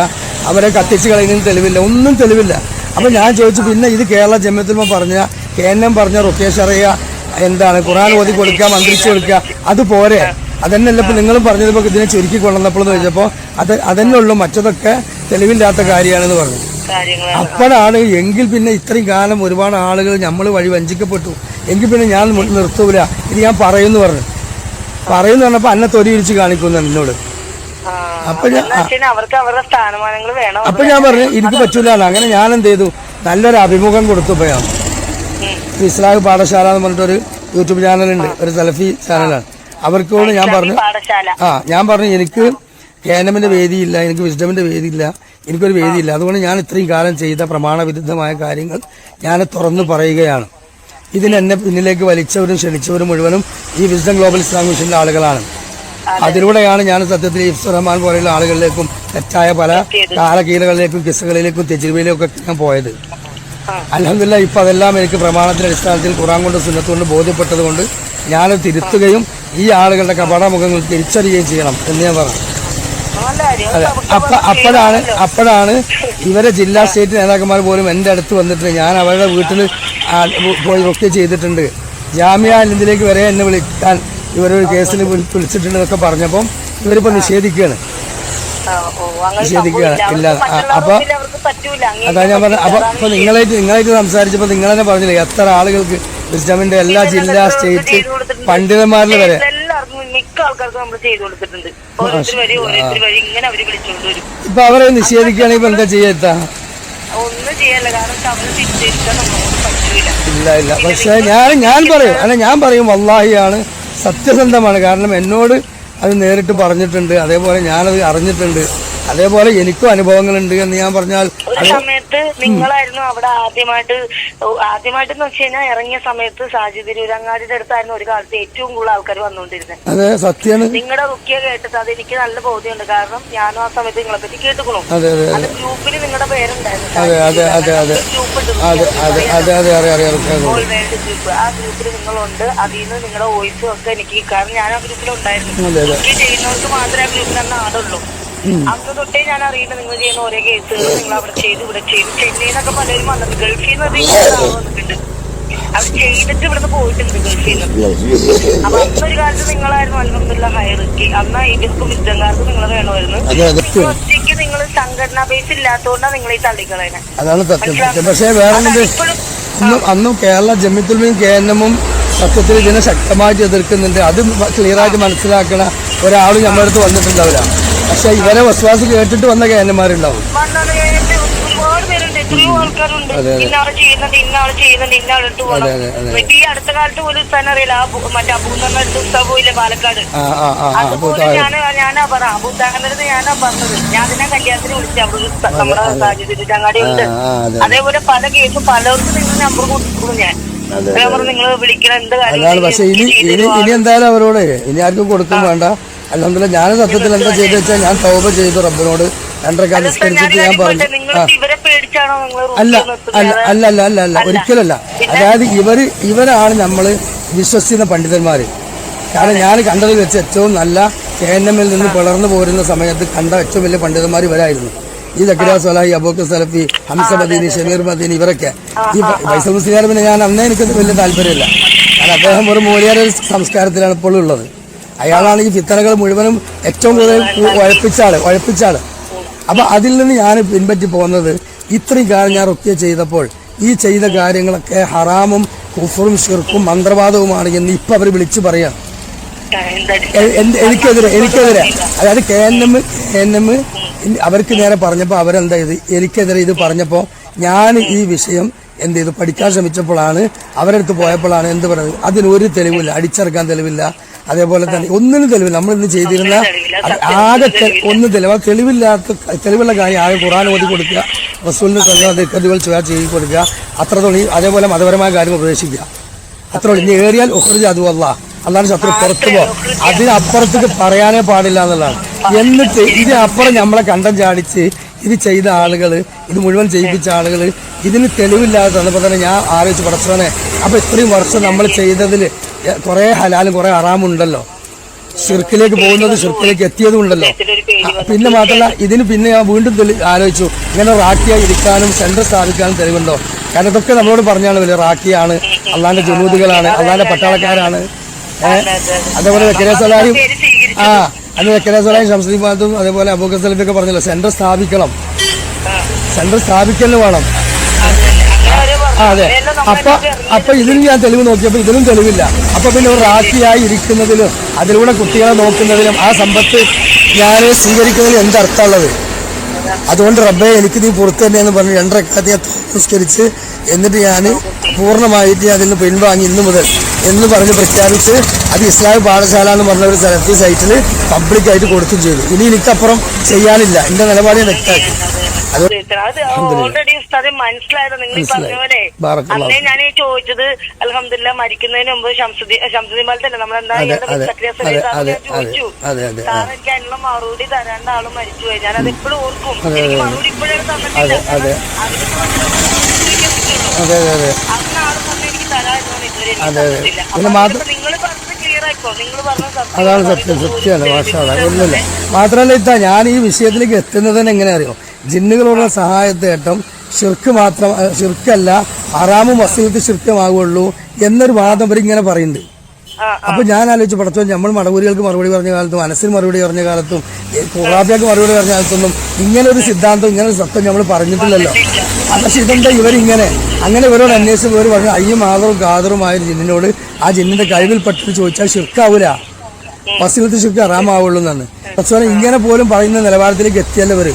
അവരെ കത്തിച്ച് കളയുന്നതിന് തെളിവില്ല, ഒന്നും തെളിവില്ല. അപ്പം ഞാൻ ചോദിച്ചു, പിന്നെ ഇത് കേരള ജമിയത്തുൽ പറഞ്ഞ KNM പറഞ്ഞ റുഖിയ ശറിയ എന്താണ് ഖുർആൻ ഓതി കൊടുക്കുക, മന്ത്രിച്ചു കൊടുക്കുക, അത് പോരെ? അതന്നെയല്ല ഇപ്പം നിങ്ങളും പറഞ്ഞതിപ്പോൾ ഇതിനെ ചുരുക്കി കൊണ്ടുവന്നപ്പോൾ എന്ന് ചോദിച്ചപ്പോൾ അതന്നെ ഉള്ളൂ, മറ്റതൊക്കെ തെളിവില്ലാത്ത കാര്യമാണെന്ന് പറഞ്ഞു. അപ്പോഴാണ് എങ്കിൽ പിന്നെ ഇത്രയും കാലം ഒരുപാട് ആളുകൾ നമ്മൾ വഴി വഞ്ചിക്കപ്പെട്ടു, എങ്കിൽ പിന്നെ ഞാൻ നിർത്തൂല, ഇത് ഞാൻ പറയുമെന്ന് പറഞ്ഞപ്പോൾ അന്നെ തൊലി വിരിച്ച് കാണിക്കുന്നു എന്നോട്. അപ്പൊ ഞാൻ പറഞ്ഞു എനിക്ക് പറ്റൂല. അങ്ങനെ ഞാൻ എന്ത് ചെയ്തു, നല്ലൊരു അഭിമുഖം കൊടുത്തപ്പോഴാണ് ഇസ്ലാഹ് പാഠശാല എന്ന് പറഞ്ഞിട്ടൊരു യൂട്യൂബ് ചാനലുണ്ട്, ഒരു സലഫി ചാനലാണ്. അവർക്കോട് ഞാൻ പറഞ്ഞു എനിക്ക് KNMന്റെ വേദിയില്ല, എനിക്ക് വിസ്ഡമിന്റെ വേദിയില്ല, എനിക്കൊരു വേദിയില്ല. അതുകൊണ്ട് ഞാൻ ഇത്രയും കാലം ചെയ്ത പ്രമാണവിരുദ്ധമായ കാര്യങ്ങൾ ഞാൻ തുറന്നു പറയുകയാണ്. ഇതിനെന്നെ പിന്നിലേക്ക് വലിച്ചവരും ക്ഷണിച്ചവരും മുഴുവനും ഈ വിസ്ഡം ഗ്ലോബൽ ഇസ്ലാമിക് മിഷന്റെ ആളുകളാണ്. അതിലൂടെയാണ് ഞാൻ സത്യത്തിൽ ഇഫ്സർ റഹ്മാൻ പോലെയുള്ള ആളുകളിലേക്കും തെറ്റായ പല കാലകീലകളിലേക്കും കിസ്സകളിലേക്കും തെജിർബയിലേക്കും ഒക്കെ ഞാൻ പോയത്. അൽഹംദുലില്ലാഹ് ഇപ്പം അതെല്ലാം എനിക്ക് പ്രമാണത്തിന്റെ അടിസ്ഥാനത്തിൽ ഖുർആൻ കൊണ്ട് സുന്നത്ത് കൊണ്ട് ബോധ്യപ്പെട്ടത് കൊണ്ട് ഞാനത് തിരുത്തുകയും ഈ ആളുകളുടെ കപടമുഖങ്ങൾ തിരിച്ചറിയുകയും ചെയ്യണം എന്ന് ഞാൻ പറഞ്ഞു. അപ്പോഴാണ് ഇവരെ ജില്ലാ സ്റ്റേറ്റ് നേതാക്കന്മാർ പോലും എൻ്റെ അടുത്ത് വന്നിട്ട് ഞാൻ അവരുടെ വീട്ടിൽ പോയി ഒക്കെ ചെയ്തിട്ടുണ്ട്, ജാമ്യ ഇതിലേക്ക് വരെ എന്നെ വിളിക്കാൻ ഇവരൊരു കേസിൽ വിളിച്ചിട്ടുണ്ട് എന്നൊക്കെ പറഞ്ഞപ്പം ഇവരിപ്പോൾ നിഷേധിക്കുകയാണ്. ഇല്ല. അപ്പൊ അതാ ഞാൻ പറഞ്ഞത്. അപ്പൊ നിങ്ങളായിട്ട് സംസാരിച്ചപ്പോൾ നിങ്ങൾ തന്നെ പറഞ്ഞില്ലേ എത്ര ആളുകൾക്ക് ഇസ്ലാമിന്റെ എല്ലാ ജില്ലാ സ്റ്റേറ്റ് പണ്ഡിതന്മാരിൽ വരെ മിക്ക ആൾക്കാർക്കും നമ്മൾ ചെയ്തു കൊടുത്തിട്ടുണ്ട്. ഇപ്പൊ അവരെ നിഷേധിക്കുകയാണെങ്കിൽ ഇപ്പൊ എന്താ ചെയ്യാ? ഒന്നും ചെയ്യല്ല, കാരണം അവര് തിരിച്ചെടുക്കാൻ നമ്മളോട് പറ്റൂല. ഇല്ല. പക്ഷെ ഞാൻ പറയും വല്ലാഹിയാണ്, സത്യസന്ധമാണ്. കാരണം എന്നോട് അത് നേരിട്ട് പറഞ്ഞിട്ടുണ്ട്, അതേപോലെ ഞാനത് അറിഞ്ഞിട്ടുണ്ട്. അതേപോലെ എനിക്കും അനുഭവങ്ങളുണ്ട് എന്ന് ഞാൻ പറഞ്ഞാൽ ഒരു സമയത്ത് നിങ്ങളായിരുന്നു അവിടെ ആദ്യമായിട്ടെന്ന് വെച്ച് കഴിഞ്ഞാൽ ഇറങ്ങിയ സമയത്ത് സാജിദ് തിരൂരങ്ങാടിയുടെ അടുത്തായിരുന്നു ഒരു കാലത്ത് ഏറ്റവും കൂടുതൽ ആൾക്കാർ വന്നുകൊണ്ടിരുന്നത്. അതെ, സത്യമാണ്. നിങ്ങളുടെ റുക്കിയ കേട്ടിട്ട് അത് എനിക്ക് നല്ല ബോധ്യമുണ്ട്. കാരണം ഞാനും ആ സമയത്ത് നിങ്ങളെ പറ്റി കേട്ടുക്കണു. അത് ഗ്രൂപ്പിൽ നിങ്ങളുടെ പേരുണ്ടായിരുന്നു. ആ ഗ്രൂപ്പിൽ നിങ്ങളുണ്ട്. അതിൽ നിന്ന് നിങ്ങളുടെ വോയിസും ഒക്കെ എനിക്ക്, കാരണം ഞാൻ ആ ഗ്രൂപ്പിലുണ്ടായിരുന്നു. റുക്കിയ ചെയ്യുന്നവർക്ക് മാത്രമേ ആ ഗ്രൂപ്പിൽ അന്ന് ആടുള്ളൂ. അന്ന് തൊട്ടേ ഞാൻ അറിയുന്നത് നിങ്ങൾ ചെയ്യുന്ന ഓരോ കേസുകൾ നിങ്ങൾ അവിടെ ചെയ്തു ഇവിടെ ചെയ്തു. ചെന്നൈന്നൊക്കെ പലരും വന്നിട്ട് ഗൾഫിൽ നിന്ന് വന്നിട്ടുണ്ട്. അത് ചെയ്തിട്ട് ഇവിടുന്ന് പോയിട്ടുണ്ട് ഗൾഫിൽ നിന്ന്. അപ്പൊ അന്നൊരു കാലത്ത് നിങ്ങളായിരുന്നു അൽഹംദുലില്ലാ ഹൈറിക്ക്. അന്ന് ഇവർക്കും വിദ്യാർത്ഥികൾക്ക് നിങ്ങൾ വേണമായിരുന്നു. ഒറ്റയ്ക്ക് നിങ്ങൾ സംഘടനാ ബേസ് ഇല്ലാത്തതുകൊണ്ടാണ് നിങ്ങൾ ഈ തള്ളിക്കളയുന്നത്. അതാണ് സത്യം. പക്ഷേ വേറെ അന്നും കേരള ജമിയത്തുൽ KNM സത്യത്തിൽ ഇതിനെ ശക്തമായിട്ട് എതിർക്കുന്നുണ്ട്. അത് ക്ലിയറായിട്ട് മനസ്സിലാക്കണ ഒരാളും നമ്മുടെ അടുത്ത് വന്നിട്ടുണ്ടാവില്ല. പക്ഷെ ഇവരെ വിശ്വാസം കേട്ടിട്ട് വന്ന KNMമാരുണ്ടാവും. ഒരുപാട് പേരുണ്ട്, എത്രയോ ആൾക്കാരുണ്ട്. ഇന്നാള് ചെയ്യുന്നത് ഈ അടുത്ത കാലത്ത് പോലും ഉസ്താൻ അറിയില്ല. മറ്റേ അബൂന്ന് ഉസ്താൻ പോയില്ലേ പാലക്കാട്, അതുപോലെ ഞാനാ പറ അബൂത്താനടുത്ത് ഞാനാ പറഞ്ഞത്. ഞാൻ അതിനെ കല്യാണത്തിന് വിളിച്ചു. അവിടെ നമ്മുടെ സാഹചര്യത്തിൽ ചങ്ങാടി ഉണ്ട്. അതേപോലെ പല കേസും പലർക്കും നിങ്ങൾ നമ്പർ കൊടുക്കുന്നു. ഞാൻ നിങ്ങൾ വിളിക്കണം എന്ത് കാര്യം. പക്ഷെ ഇനി എന്തായാലും അവരോട് ഇനി ആർക്കും കൊടുക്കും വേണ്ട. അല്ലെന്നില്ല ഞാൻ സത്യത്തിൽ എന്താ ചെയ്തു വെച്ചാൽ ഞാൻ തൗബ ചെയ്തു റബ്ബിനോട് 2 നിസ്കരിച്ചിട്ട് ഞാൻ പറഞ്ഞു. അല്ല ഒരിക്കലല്ല. അതായത് ഇവരാണ് നമ്മൾ വിശ്വസിക്കുന്ന പണ്ഡിതന്മാര്. കാരണം ഞാൻ കണ്ടതിൽ വെച്ച് ഏറ്റവും നല്ല KNMൽ നിന്ന് പിളർന്നു പോരുന്ന സമയത്ത് കണ്ട ഏറ്റവും വലിയ പണ്ഡിതന്മാർ ഇവരായിരുന്നു. ഈ സക്കറിയ സ്വലാഹി, അബൂബക്കർ സലഫി, ഹംസ മദീനി, ഷമീർ മദീനി, ഇവരൊക്കെ. ഈ ഫൈസൽ മുസ്ലിയാർ പിന്നെ ഞാൻ അന്നേ എനിക്ക് വലിയ താല്പര്യമില്ല. കാരണം അദ്ദേഹം ഒരു മൂല്യാര സംസ്കാരത്തിലാണ് ഇപ്പോഴും ഉള്ളത്. അയാളാണ് ഈ ഫിത്തനകൾ മുഴുവനും ഏറ്റവും കൂടുതൽ ഉഴപ്പിച്ചാള്. അപ്പൊ അതിൽ നിന്ന് ഞാൻ പിൻപറ്റി പോകുന്നത്, ഇത്രയും കാലം ഞാൻ റുക്കിയ ചെയ്തപ്പോൾ ഈ ചെയ്ത കാര്യങ്ങളൊക്കെ ഹറാമും കുഫറും ശിർക്കും മന്ത്രവാദവുമാണ് എന്ന് ഇപ്പൊ അവർ വിളിച്ചു പറയാം. എനിക്കെതിരെ അതായത് KNM അവർക്ക് നേരെ പറഞ്ഞപ്പോൾ അവരെന്താ ചെയ്ത് എനിക്കെതിരെ ഇത് പറഞ്ഞപ്പോൾ ഞാൻ ഈ വിഷയം എന്ത് ചെയ്തു പഠിക്കാൻ ശ്രമിച്ചപ്പോഴാണ് അവരടുത്ത് പോയപ്പോഴാണ് എന്ത് പറയുന്നത്, അതിനൊരു തെളിവില്ല, അടിച്ചിറക്കാൻ തെളിവില്ല, അതേപോലെ തന്നെ ഒന്നിനും തെളിവില്ല. നമ്മൾ ഇന്ന് ചെയ്തിരുന്ന ആകെ ഒന്നും തെളിവുള്ള കാര്യം ആകെ ഖുർആൻ ഓതി കൊടുക്കുക, റസൂലിന് ദിക്റുകൾ ചെയ്ത് കൊടുക്കുക, അത്രത്തോളം. അതേപോലെ മതപരമായ കാര്യം ഉപദേശിക്കുക, അത്രത്തോളം. ഇനി ഏറിയാൽ ഉഖ്റുജ് അദു അള്ളാഹ് ശത്രു പുറത്തു പോ, അതിനപ്പുറത്തേക്ക് പറയാനേ പാടില്ല എന്നുള്ളതാണ്. എന്നിട്ട് ഇതിനപ്പുറം നമ്മളെ കണ്ടം ചാടിച്ച് ഇത് ചെയ്ത ആളുകൾ, ഇത് മുഴുവൻ ചെയ്യിപ്പിച്ച ആളുകൾ ഇതിന് തെളിവില്ലാതെ തന്നപ്പോൾ തന്നെ ഞാൻ ആലോചിച്ച് പടച്ചോനെ, അപ്പൊ ഇത്രയും വർഷം നമ്മൾ ചെയ്തതിൽ കുറെ ഹലാലും കുറെ ഹറാമുണ്ടല്ലോ, ഷിർക്കിലേക്ക് പോകുന്നത് ഷിർക്കിലേക്ക് എത്തിയതും ഉണ്ടല്ലോ. പിന്നെ മാത്രമല്ല ഇതിന് പിന്നെ ഞാൻ വീണ്ടും ആലോചിച്ചു, ഇങ്ങനെ റാക്കിയായി ഇരിക്കാനും സെന്റർ സ്ഥാപിക്കാനും തെളിവുണ്ടോ? കാരണം ഇതൊക്കെ നമ്മളോട് പറഞ്ഞാണ് വലിയ റാക്കിയാണ്, അള്ളാന്റെ ജനൂദികളാണ്, അള്ളാന്റെ പട്ടാളക്കാരാണ്. അതേപോലെ സക്കറിയ സ്വലാഹിയും അന്ന് സക്കറിയ സ്വലാഹിയും ഷംസുദ്ദീൻ മാത്തും അതേപോലെ അബൂബക്കർ സലഫിയൊക്കെ പറഞ്ഞല്ലോ, സെന്റർ സ്ഥാപിക്കണം, സെന്റർ സ്ഥാപിക്കലും വേണം. അതെ. അപ്പൊ ഇതിന് ഞാൻ തെളിവ് നോക്കിയപ്പോൾ ഇതിനും തെളിവില്ല. അപ്പൊ പിന്നെ ഒരു റാക്കിയായി ഇരിക്കുന്നതിലും അതിലൂടെ കുട്ടികളെ നോക്കുന്നതിലും ആ സമ്പത്ത് ഞാൻ സ്വീകരിക്കുന്നതിൽ എന്തർത്ഥമുള്ളത്? അതുകൊണ്ട് റബ്ബേ എനിക്ക് നീ പുറത്ത് തന്നെ എന്ന് പറഞ്ഞ് 2 റക്അത്ത് ഞാൻ നിസ്കരിച്ച് എന്നിട്ട് ഞാൻ പൂർണ്ണമായിട്ട് അതിൽ നിന്ന് പിൻവാങ്ങി ഇന്നു മുതൽ എന്ന് പറഞ്ഞ് പ്രഖ്യാപിച്ച് അത് ഇസ്ലാമിക് പാഠശാല എന്ന് പറഞ്ഞ ഒരു സെലക്ടീവ് സൈറ്റിൽ പബ്ലിക്കായിട്ട് കൊടുത്തും ചെയ്തു. ഇനി എനിക്കപ്പുറം ചെയ്യാനില്ല. എന്റെ നിലപാട് വ്യക്തമാക്കി. ഓൾറെഡി മനസ്സിലായത് നിങ്ങൾ പറഞ്ഞ പോലെ. അന്നേ ഞാൻ ചോദിച്ചത് അൽഹംദുലില്ലാ മരിക്കുന്നതിന് മുമ്പ് ഷംസുദ്ദീൻ പാലത്തല്ലേ നമ്മളെന്താ ചോദിച്ചു, സാർ എനിക്ക് അതിനുള്ള മറുപടി തരാണ്ട ആളും മരിച്ചുപോയി. ഞാൻ അത് എപ്പോഴും ഓർക്കും. എനിക്ക് മറുപടി ഇപ്പോഴും തന്നിട്ടില്ല. അന്ന് ആള് തന്നെ എനിക്ക് തരാമെന്നാണ് ഇതുവരെ. നിങ്ങൾ പറഞ്ഞത് ക്ലിയർ ആയിക്കോ, നിങ്ങൾ പറഞ്ഞത് അതാണ് സത്യമാണ്. ഒന്നുമില്ല. മാത്രമല്ല ഞാൻ ഈ വിഷയത്തിലേക്ക് എത്തുന്നത് തന്നെ എങ്ങനെ അറിയോ, ജിന്നുകളുടെ സഹായത്തേട്ടം ഷിർക്കല്ല, ഹറാമും വസീയത്ത് ഷിർക്കമാകുള്ളൂ എന്നൊരു വാദം ഇവരിങ്ങനെ പറയുന്നുണ്ട്. അപ്പൊ ഞാൻ ആലോചിച്ച് പടച്ചോ, നമ്മൾ മടവൂരികൾക്ക് മറുപടി പറഞ്ഞ കാലത്തും അനസിന് മറുപടി പറഞ്ഞ കാലത്തും ഖുറാബിയക്ക് മറുപടി പറഞ്ഞ കാലത്തൊന്നും ഇങ്ങനെ ഒരു സിദ്ധാന്തം, ഇങ്ങനെ ഒരു സത്യം നമ്മൾ പറഞ്ഞിട്ടില്ലല്ലോ. പക്ഷെ ഇതെന്താ ഇവരിങ്ങനെ അങ്ങനെ ഇവരോട് അന്വേഷിച്ച് ഇവർ പറഞ്ഞു അയ്യും ആദറും ഖാദറുമായ ജിന്നിനോട് ആ ജിന്നിന്റെ കഴിവിൽപ്പെട്ടിട്ട് ചോദിച്ചാൽ ഷിർക്കാവൂല, വസീയത്ത് ഷിർക്ക് ഹറാമാവുള്ളൂ എന്നാണ്. പക്ഷേ ഇങ്ങനെ പോലും പറയുന്ന നിലവാരത്തിലേക്ക് എത്തിയല്ലോ ഇവര്.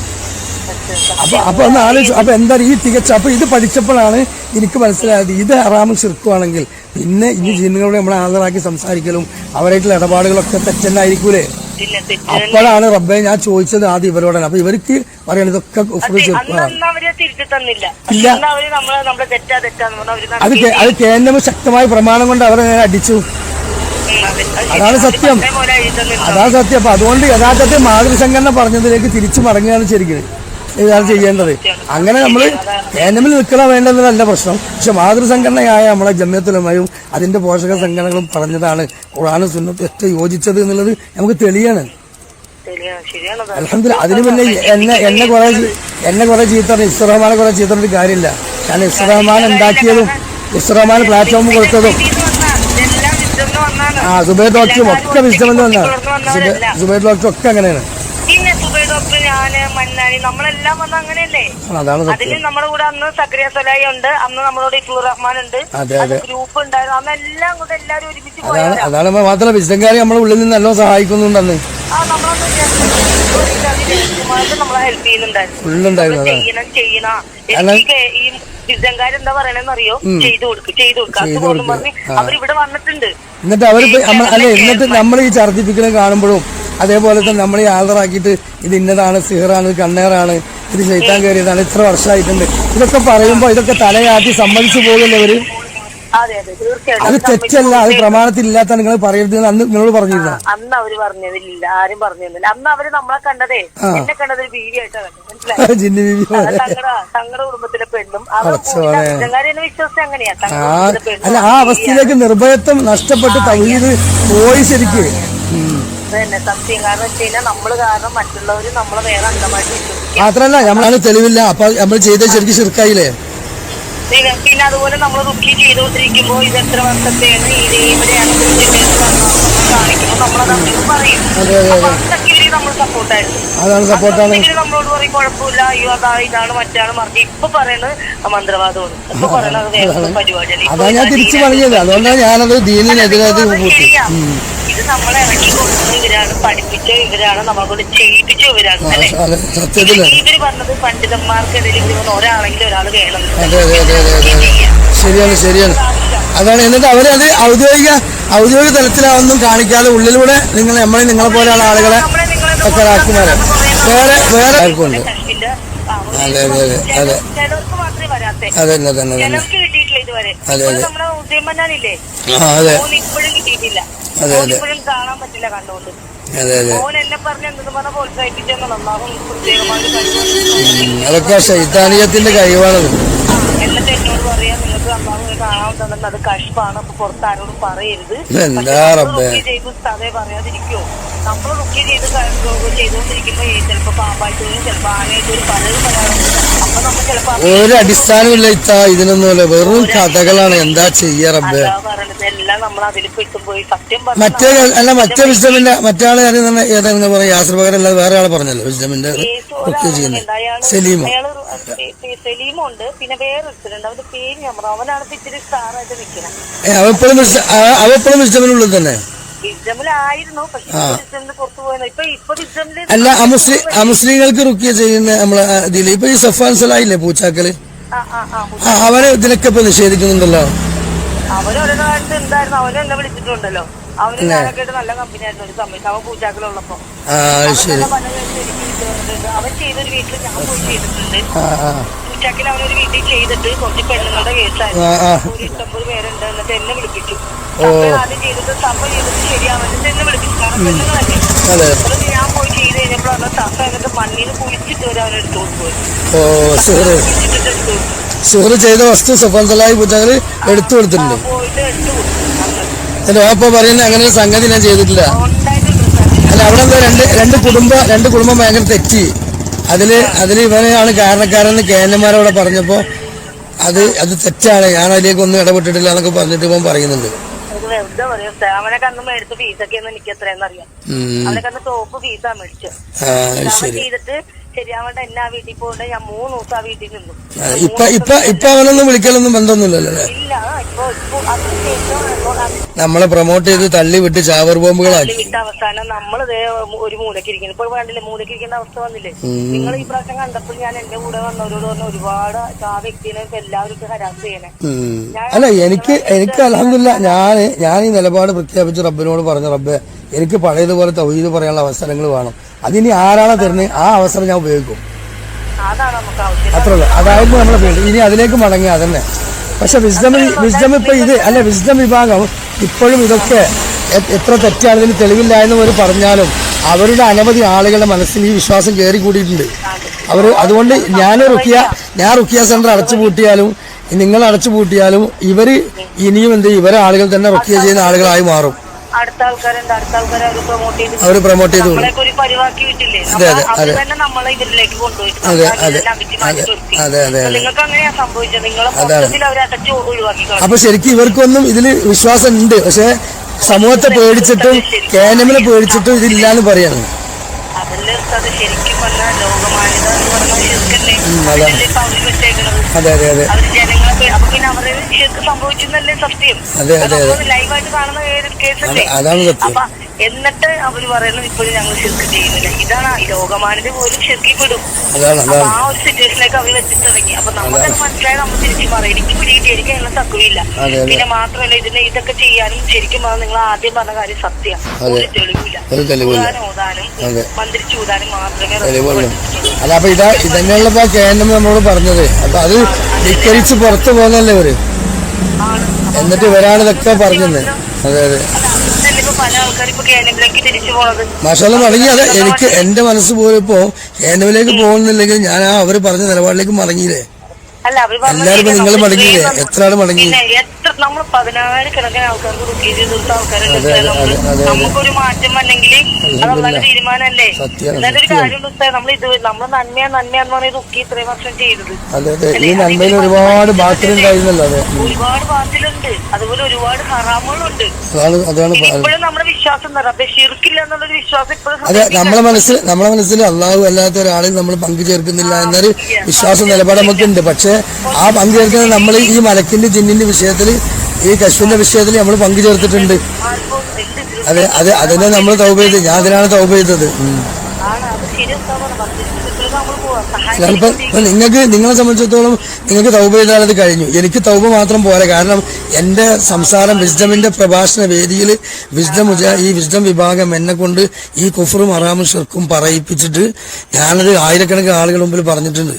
അപ്പൊ ഒന്ന് ആലോചിച്ചു. അപ്പൊ എന്താ ഈ അപ്പൊ ഇത് പഠിച്ചപ്പോഴാണ് എനിക്ക് മനസ്സിലായത് ഇത് ഹറാമും ഷിർക്കുവാണെങ്കിൽ പിന്നെ ഈ ജിന്നുകളോട് നമ്മളെ ഹാജരാക്കി സംസാരിക്കലും അവരായിട്ടുള്ള ഇടപാടുകളൊക്കെ തെറ്റെന്നായിരിക്കൂലേ. പിന്നെ തെറ്റ് അപ്പോഴാണ് റബ്ബെ ഞാൻ ചോദിച്ചത് ആദ്യം ഇവരോടാണ്. അപ്പൊ ഇവർക്ക് പറയണ ഇതൊക്കെ അന്ന് അവരെ തിരിച്ചു തന്നില്ല. അന്ന് അവര് നമ്മളെ തെറ്റാന്ന് പറഞ്ഞാൽ അത് കേന്ദ്രം ശക്തമായ പ്രമാണം കൊണ്ട് അവരെ അടിച്ചു. അതാണ് സത്യം. അതാണ് സത്യം. അപ്പൊ അതുകൊണ്ട് യഥാർത്ഥത്തിൽ മാതൃസംഘടന പറഞ്ഞതിലേക്ക് തിരിച്ചു മടങ്ങുകയാണ് ശരിക്കും ഇതാണ് ചെയ്യേണ്ടത്. അങ്ങനെ നമ്മൾ കേന്ദ്രമിൽ നിൽക്കണ വേണ്ടതല്ല പ്രശ്നം. പക്ഷെ മാതൃസംഘടനയായ നമ്മളെ ജമിയത്തുലമയും അതിന്റെ പോഷക സംഘടനകളും പറഞ്ഞതാണ് ഖുർആനും സുന്നത്തും ഏറ്റവും യോജിച്ചത് എന്നുള്ളത് നമുക്ക് തെളിയാണ്. അൽഹംദുലില്ലാഹ്. അതിന് പിന്നെ എന്നെ കുറെ ചീത്ത ഇസ്റഹ്മാനെ കുറെ ചീത്തറിട്ട് കാര്യമില്ല. കാരണം ഇസ്റഹ്മാൻ ഉണ്ടാക്കിയതും ഇസ്റഹ്മാൻ പ്ലാറ്റ്ഫോം കൊടുത്തതും സുബൈർ ഡോക്ടറും ഒക്കെ വിശ്വമെന്ന് വന്നാണ്. സുബൈർ ഡോക്ടർ ഒക്കെ അങ്ങനെയാണ്. പിന്നെ സുബൈർ ഡോക്ടർ, ഞാന്, മന്നാനി, നമ്മളെല്ലാം വന്ന അങ്ങനെയല്ലേ. അതിന് നമ്മുടെ കൂടെ അന്ന് സക്രിയ സലായി ഉണ്ട്, അന്ന് നമ്മളോട് ഇഫ്ലൂർ റഹ്മാൻ ഉണ്ട്, ഗ്രൂപ്പ് ഉണ്ടായിരുന്നു. അന്ന് എല്ലാം കൂടെ എല്ലാരും ഒരുമിച്ച് പോയതാണ്. അതാണ് മാത്രമല്ല വിശദംകാരി നമ്മുടെ ഉള്ളിൽ നിന്ന് നല്ലോണം സഹായിക്കുന്നുണ്ടെന്ന് നമ്മളെ ഹെൽപ്പ് ചെയ്യുന്നുണ്ടായിരുന്നു. ഈ വിശദംകാരി എന്താ പറയണെന്നറിയോ, ചെയ്തു കൊടുക്കും പറഞ്ഞ് അവരിവിടെ വന്നിട്ടുണ്ട്. എന്നിട്ട് എന്നിട്ട് നമ്മൾ ഈ ഛർദിപ്പിക്കലും കാണുമ്പോഴും അതേപോലെ തന്നെ നമ്മൾ ഈ ആൾറാക്കിയിട്ട് ഇത് ഇന്നതാണ്, സിഹറാണ്, കണ്ണേറാണ്, ഇത് ശൈത്താൻ കയറിയതാണ്, ഇത്ര വർഷമായിട്ടുണ്ട്, ഇതൊക്കെ പറയുമ്പോ ഇതൊക്കെ തലയാട്ടി സമ്മതിച്ചു പോകല്ലേ അവര്. അത് തെറ്റല്ല, അത് പ്രമാണത്തിലില്ലാത്ത നിങ്ങൾ പറയരുത് അന്ന് നിങ്ങളോട് പറഞ്ഞിരുന്ന. അന്ന് അവര് പറഞ്ഞതില്ല, ആരും പറഞ്ഞിരുന്നില്ല. അന്ന് അവര് നമ്മളെ കണ്ടതേ, എന്നെ കണ്ടത് ഒരു ബീവിയായിട്ടാണ് മനസ്സിലായത്. ജിന്നി ബീവി തങ്ങളുടെ കുടുംബത്തിലെ പെണ്ണും എന്നെ വിശ്വസിച്ച് അങ്ങനെയാ. അല്ല, ആ അവസ്ഥയിലേക്ക് നിർഭയത്വം നഷ്ടപ്പെട്ട് തൗഹീദ് പോയി ശരിക്ക്. അതന്നെ സത്യം. കാരണം വെച്ച് കഴിഞ്ഞാൽ നമ്മള് കാരണം മറ്റുള്ളവര് നമ്മളെ വേറെ അന്ധമായിട്ട് വിശ്വസിക്കും. മാത്രല്ല നമ്മളാണ് തെളിവില്ല, അപ്പൊ നമ്മൾ ചെയ്ത ശരിക്കും ശിർക്കായില്ലേ. പിന്നെ അതുപോലെ നമ്മൾ റുക്കി ചെയ്തുകൊണ്ടിരിക്കുമ്പോ ഇത് എത്ര വർഷത്തെയാണ്, ഇവിടെയാണ് കാണിക്കുമ്പോ നമ്മളത് അവർക്ക് പറയും. അപ്പൊ അതൊക്കെ നമ്മൾ സപ്പോർട്ടായിരുന്നു. നമ്മളോട് പറയും കുഴപ്പമില്ല, അയ്യോ ഇതാണ് മറ്റാണ് മറിച്ച്. ഇപ്പൊ പറയുന്നത് മന്ത്രവാദമാണ്. ഇപ്പൊ പറയുന്നത് വേറെ പരിപാടിയാണ്. അതാ ഞാൻ തിരിച്ചു പറഞ്ഞത്. അതുകൊണ്ടാണ് ഞാനത് ദീനിനെതിരായിട്ട് ഇത് നമ്മളെ ഇറക്കി കൊടുക്കുന്ന ഇവരാണ്, പഠിപ്പിച്ച ഇവരാണ്, നമ്മളെ കൊണ്ട് ചെയ്യിപ്പിച്ച ഇവരാണ് അല്ലെ. ഇവര് പറഞ്ഞത് പണ്ഡിതന്മാർക്കിടയിൽ ഇവർ ഒരാളെങ്കിലും ഒരാൾ വേണം. ശരിയാണ്. അതാണ്. എന്നിട്ട് അവരത് ഔദ്യോഗിക തലത്തിലാവൊന്നും കാണിക്കാതെ ഉള്ളിലൂടെ നിങ്ങളെ പോലെയുള്ള ആളുകളെ ഒക്കെ ആക്കുമാരെ വേറെ ആർക്കുണ്ട്. അതെ. ചിലർക്ക് മാത്രമേ വരാത്തെ, ചിലർക്ക് കിട്ടിയിട്ടില്ല ഇതുവരെ. നമ്മുടെ ഉദ്യമനാനില്ലേ, ഇപ്പോഴും കിട്ടിയിട്ടില്ല, ഇപ്പോഴും കാണാൻ പറ്റില്ല കണ്ടുകൊണ്ട്. ഓൻ എന്നെ പറഞ്ഞ എന്തെന്ന് പറഞ്ഞ പ്രോത്സാഹിപ്പിച്ചെന്ന് നന്നാവും. അതൊക്കെ ശൈത്താനിയത്തിന്റെ കഴിവാണത്. എന്നിട്ട് എന്നോട് പറയാ, നിങ്ങൾക്ക് അമ്മാവ് കാണാൻ അത് കഷ്പാണ്, അപ്പൊ പുറത്താരോടും പറയരുത്. ചെയ്തു അതേ പറയാതിരിക്കോ. നമ്മൾ റുക്കി ചെയ്തുകൊണ്ടിരിക്കുമ്പോ ചിലപ്പോ പാമ്പായിട്ട് വരും, ചിലപ്പോ ആനയായിട്ട് വരും, പലരും പറയാറുണ്ട്. അപ്പൊ നമ്മൾ ചിലപ്പോ ഒരു അടിസ്ഥാനമില്ല ഇതിനൊന്നുമല്ല, വെറും കഥകളാണ്. എന്താ ചെയ്യാ റബ്ബേ. എല്ലാം നമ്മൾ അതിൽ പെട്ടുപോയി. സത്യം മറ്റേ വിസ്ഡമിന്റെ മറ്റാള് ഏതാ പറയാ, യാസർ പകരം അല്ലാതെ വേറെ ആളെ പറഞ്ഞല്ലോ വിസ്ഡമിന്റെ സലീമുണ്ട്. പിന്നെ വേറെ അവന്റെ പേര് ഞാൻ പറഞ്ഞു, അവനാണ് ഇച്ചിരി സ്റ്റാറായിട്ട് നിൽക്കുന്നത്. അവപ്പോഴും വിസ്ഡമിനുള്ളിൽ തന്നെ വിസ്ഡമിലായിരുന്നു. പക്ഷെ പുറത്തു പോയത് ഇപ്പൊ വിസ്ഡമില് അല്ല. മുസ്ലിങ്ങൾക്ക് റുക്കിയ ചെയ്യുന്ന നമ്മളെ ഇതില് ഇപ്പൊ ഈ സഫാൻ സലായില്ലേ പൂച്ചാക്കല്, അവന് ഇതിലൊക്കെ ഇപ്പൊ നിഷേധിക്കുന്നുണ്ടല്ലോ. അവനൊരു കാലത്ത് എന്തായിരുന്നു, അവനും എന്നെ വിളിച്ചിട്ടുണ്ടല്ലോ. അവന് ഞാനൊക്കെ നല്ല കമ്പനി ആയിരുന്നു ഒരു സമയത്ത്, അവൻ പൂച്ചാക്കലുള്ളപ്പോ. അവൻ ചെയ്തൊരു വീട്ടിൽ ഞാൻ പോയി ചെയ്തിട്ടുണ്ട്. പൂച്ചാക്കിൽ അവനൊരു വീട്ടിൽ ചെയ്തിട്ട് കുറച്ച് പെണ്ണുങ്ങളുടെ കേസായിരുന്നു. ഒരു 80 പേരുണ്ട്. എന്നിട്ട് എന്നെ വിളിപ്പിച്ചു. ആദ്യം ചെയ്തിട്ട് സഭ ചെയ്തിട്ട് ശരിയാവുന്നിട്ട് എന്നെ വിളിപ്പിച്ചു. കാരണം പെണ്ണുങ്ങളല്ലേ. ഞാൻ പോയി ചെയ്ത് കഴിഞ്ഞപ്പോഴാണ് സഭ എന്നിട്ട് മണ്ണിന് കുളിച്ചിട്ട് വരെ അവനെടുത്തോണ്ട് പോയി. സുഹൃ ചെയ്ത വസ്തു സഫാൻ സലാഹി പൂച്ചാക്കല് എടുത്തു കൊടുത്തിട്ടുണ്ട്. അപ്പൊ പറയുന്നത് അങ്ങനെ ഒരു സംഗതി ഞാൻ ചെയ്തിട്ടില്ല. അല്ല, അവിടെ എന്താ രണ്ട് കുടുംബം ഭയങ്കര തെറ്റി. അതില് ഇവനെയാണ് കാരണക്കാരെന്ന് കേന്ദ്രന്മാരവിടെ പറഞ്ഞപ്പോ അത് തെറ്റാണ്, ഞാൻ അതിലേക്ക് ഒന്നും ഇടപെട്ടിട്ടില്ല എന്നൊക്കെ പറഞ്ഞിട്ട് ഇവൻ പറയുന്നുണ്ട്. വെറുതെ പറയും. അവനൊക്കെ അന്ന് മേടിച്ച ഫീസൊക്കെ എനിക്ക് എത്രയെന്ന് അറിയാം. അവനൊക്കെ അന്ന് ടോപ്പ് ഫീസാ മേടിച്ചത്. ചെയ്തിട്ട് ശരിയാവേണ്ട എന്നെ ആ വീട്ടിൽ പോകണ്ട. ഞാൻ 3 ദിവസം ആ വീട്ടിൽ നിന്നു. ഇപ്പൊ അവനൊന്നും വിളിക്കലൊന്നും ബന്ധമൊന്നുമില്ലല്ലേ? ഇല്ല. ഇപ്പൊ അതിനുശേഷം നമ്മളെ പ്രൊമോട്ട് ചെയ്ത് തള്ളി വിട്ട് ചാവർ ബോംബുകളാക്കി വിട്ട അവസാനം നമ്മള് ഒരു മൂലക്ക് ഇരിക്കുന്നു. ഇപ്പൊ വേണ്ടില്ലേ മൂലക്ക് ഇരിക്കേണ്ട അവസ്ഥ വന്നില്ലേ? നിങ്ങൾ ഈ പ്രാവശ്യം കണ്ടപ്പോൾ ഞാൻ എന്റെ കൂടെ വന്നവരോട് പറഞ്ഞ ഒരുപാട് ആ വ്യക്തിനെ എല്ലാവർക്കും ഹരാസ് ചെയ്യണേ. അല്ല എനിക്ക് അൽഹംദുലില്ലാഹ് ഞാൻ ഈ നിലപാട് പ്രഖ്യാപിച്ച് റബ്ബിനോട് പറഞ്ഞു, റബ്ബെ എനിക്ക് പഴയതുപോലെ തൗഹീദ് പറയാനുള്ള അവസരങ്ങൾ വേണം. അതിനി ആരാണോ തരുന്നത് ആ അവസരം ഞാൻ ഉപയോഗിക്കും. അത്രയുള്ളൂ. അതായിരുന്നു നമ്മളെ ഫീൽഡ്. ഇനി അതിലേക്ക് മടങ്ങി അതന്നെ. പക്ഷെ വിസ്ഡം ഇപ്പൊ വിസ്ഡം വിഭാഗം ഇപ്പോഴും ഇതൊക്കെ എത്ര തെറ്റാണെന്ന് തെളിവില്ല എന്ന് അവർ പറഞ്ഞാലും അവരുടെ അനവധി ആളുകളുടെ മനസ്സിൽ ഈ വിശ്വാസം കയറി കൂടിയിട്ടുണ്ട്. അതുകൊണ്ട് ഞാൻ റുക്കിയ സെന്റർ അടച്ചുപൂട്ടിയാലും നിങ്ങൾ അടച്ചുപൂട്ടിയാലും ഇവര് ഇനിയും ഇവരെ ആളുകൾ തന്നെ റുക്കിയ ചെയ്യുന്ന ആളുകളായി മാറും. അടുത്ത ആൾക്കാരുണ്ട്. അടുത്ത ആൾക്കാരെ അവര് പ്രൊമോട്ട് ചെയ്തു. ഒരു പരിവാക്കി വിട്ടില്ലേ? അത് തന്നെ നമ്മളെ ഇതിലേക്ക് കൊണ്ടുപോയിട്ട് നിങ്ങൾക്ക് അങ്ങനെയാ സംഭവിച്ചത്. നിങ്ങളെ മൊത്തത്തിൽ അവരെ അടച്ചു ഒഴിവാക്കി. അപ്പൊ ശരിക്കും ഇവർക്കൊന്നും ഇതില് വിശ്വാസം ഉണ്ട്. പക്ഷെ സമൂഹത്തെ പേടിച്ചിട്ടും കേനമിനെ പേടിച്ചിട്ടും ഇതില്ലാന്ന് പറയാണ്. അതല്ലേ ശരിക്കും പറഞ്ഞാൽ ലോകമാന്യത എന്ന് പറഞ്ഞാൽ ശരിക്കല്ലേ അതെ അതെ അതെ അവര് ജനങ്ങളെ അപ്പൊ പിന്നെ അവരെ ശരിക്കും സംഭവിച്ചെന്നല്ലേ സത്യം. ലൈവായിട്ട് കാണുന്ന കേസല്ലേ? അപ്പൊ എന്നിട്ട് അവര് പറയുന്നത് ഇപ്പോഴും ഞങ്ങൾ ശരിക്ക് ചെയ്യുന്നില്ല. ഇതാണ് ലോകമാന്യത പോലും ശരിക്കപ്പെടും. അപ്പൊ ആ ഒരു സിറ്റുവേഷനിലേക്ക് അവർ വെച്ചിട്ട് തുടങ്ങി. അപ്പൊ നമുക്കത് മനസ്സിലായി നമ്മൾ തിരിച്ചു പറയും. എനിക്ക് പിടിയിട്ട് എനിക്ക് ഞങ്ങൾ തക്കവില്ല. പിന്നെ മാത്രമല്ല ഇതൊക്കെ ചെയ്യാനും ശരിക്കും പറഞ്ഞാൽ നിങ്ങൾ ആദ്യം പറഞ്ഞ കാര്യം സത്യം. ഒരു തെളിവില്ല. ഓതാനും മന്ത്രിച്ചൂതാനും മാത്രമേ. അല്ല അപ്പൊ ഇതന്നെയുള്ളപ്പോ കേന്ദ്രം നമ്മളോട് പറഞ്ഞത്. അപ്പൊ അത് ധിക്കരിച്ച് പുറത്തു പോകുന്നല്ലേ ഇവര്. എന്നിട്ട് ഇവരാണ് ഇതൊക്കെ പറഞ്ഞത്. അതെ അതെ മാഷാഅല്ലാ മടങ്ങി. അതെ എനിക്ക് എന്റെ മനസ്സ് പോലും ഇപ്പോ കേന്ദ്രത്തിലേക്ക് പോകുന്നില്ലെങ്കിൽ ഞാൻ അവര് പറഞ്ഞ നിലപാടിലേക്ക് മടങ്ങിയില്ലേ? എല്ലാവരും നിങ്ങൾ മടങ്ങിയില്ലേ? എത്ര ആള് മടങ്ങി? നമ്മൾ 10,000 ആൾക്കാർക്ക് റുക്കിയ ചെയ്തെടുത്ത ആൾക്കാരുണ്ട്. നമുക്കൊരു മാറ്റം വന്നെങ്കിൽ അതല്ലാതെ തീരുമാനമല്ലേ? എന്നൊരു കാര്യം നമ്മൾ നന്മയാന്ന് പറഞ്ഞ റുക്കി ഇത്രയും വർഷം ചെയ്തത്. ഈ നന്മയിൽ ഒരുപാട് ബാത്തിലുണ്ടായിരുന്നല്ലോ. ഒരുപാട് ബാത്തിലുണ്ട്. അതുപോലെ ഒരുപാട് ഹറാമുകളുണ്ട്. ഇപ്പോഴും നമ്മുടെ വിശ്വാസം ഷിർക്കില്ല എന്നുള്ളൊരു വിശ്വാസം ഇപ്പോഴും. അതെ നമ്മളെ മനസ്സിൽ അള്ളാഹു അല്ലാത്ത ഒരാളിൽ നമ്മൾ പങ്കു ചേർക്കുന്നില്ല എന്നൊരു വിശ്വാസ നിലപാട് നമുക്കുണ്ട്. പക്ഷെ ആ പങ്കു ചേർക്കുന്നത് നമ്മൾ ഈ മലക്കിന്റെ ജിന്നിന്റെ വിഷയത്തിൽ ഈ കശ്മിന്റെ വിഷയത്തിൽ നമ്മൾ പങ്കു ചേർത്തിട്ടുണ്ട്. അതെ അതിനെ നമ്മൾ തൗബ ചെയ്ത് ഞാൻ അതിനാണ് തൗബ ചെയ്തത്. നിങ്ങളെ സംബന്ധിച്ചിടത്തോളം നിങ്ങൾക്ക് തൗബ ചെയ്താൽ അത് കഴിഞ്ഞു. എനിക്ക് തൗബ മാത്രം പോരാ. കാരണം എന്റെ സംസാരം വിസ്ഡമിന്റെ പ്രഭാഷണ വേദിയിൽ ഈ വിസ്ഡം വിഭാഗം എന്നെ കൊണ്ട് ഈ കുഫറും ഹറാമും ഷിർക്കും പറയിപ്പിച്ചിട്ട് ഞാനത് ആയിരക്കണക്കിന് ആളുകൾ മുമ്പിൽ പറഞ്ഞിട്ടുണ്ട്.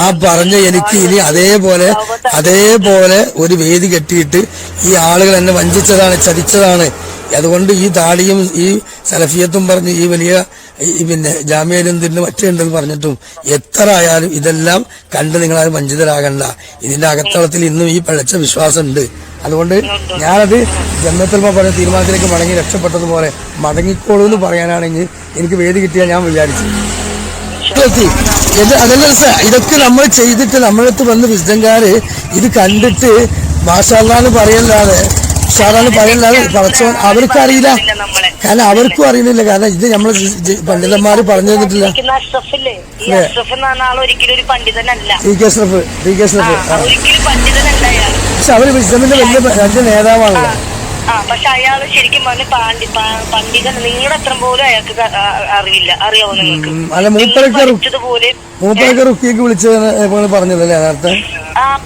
ആ പറഞ്ഞ എനിക്ക് ഇനി അതേപോലെ ഒരു വേദി കെട്ടിയിട്ട് ഈ ആളുകൾ എന്നെ വഞ്ചിച്ചതാണ്, ചതിച്ചതാണ്. അതുകൊണ്ട് ഈ താടിയും ഈ സലഫിയത്തും പറഞ്ഞ് ഈ വലിയ പിന്നെ ജാമ്യയിലെന്തിന് മറ്റുണ്ടെന്ന് പറഞ്ഞിട്ടും എത്ര ആയാലും ഇതെല്ലാം കണ്ട് നിങ്ങളാരും വഞ്ചിതരാകണ്ട. ഇതിന്റെ അകത്തളത്തിൽ ഇന്നും ഈ പഴച്ച വിശ്വാസമുണ്ട്. അതുകൊണ്ട് ഞാനത് ജന്നത്തുൽ ഉലമ പറഞ്ഞ തീരുമാനത്തിലേക്ക് മടങ്ങി രക്ഷപ്പെട്ടതുപോലെ മടങ്ങിക്കോളൂ എന്ന് പറയാനാണെങ്കിൽ എനിക്ക് വേദി കിട്ടിയാൽ ഞാൻ വിചാരിച്ചു. അതല്ല ഇതൊക്കെ നമ്മൾ ചെയ്തിട്ട് നമ്മളടുത്ത് വന്ന് വിസ്ഡംകാര് ഇത് കണ്ടിട്ട് മാഷാഅല്ലാഹ് പറയല്ലാതെ പറച്ചോ അവർക്കറിയില്ല. കാരണം അവർക്കും അറിയുന്നില്ല. കാരണം ഇത് നമ്മള് പണ്ഡിതന്മാര് പറഞ്ഞു തന്നിട്ടില്ല. പക്ഷെ അവര് വിസ്ഡമിന്റെ വലിയ 2 നേതാവാണല്ലോ. പക്ഷെ അയാള് ശരിക്കും പറഞ്ഞ പണ്ഡിതൻ. നിങ്ങളുടെ അത്ര പോലും അയാൾക്ക് അറിയില്ല. അറിയാവോ നിങ്ങൾക്ക്? അല്ല മൂപ്പരൊക്കെ റുക്കിയൊക്കെ വിളിച്ചത് പറഞ്ഞതല്ലേ നേരത്തെ?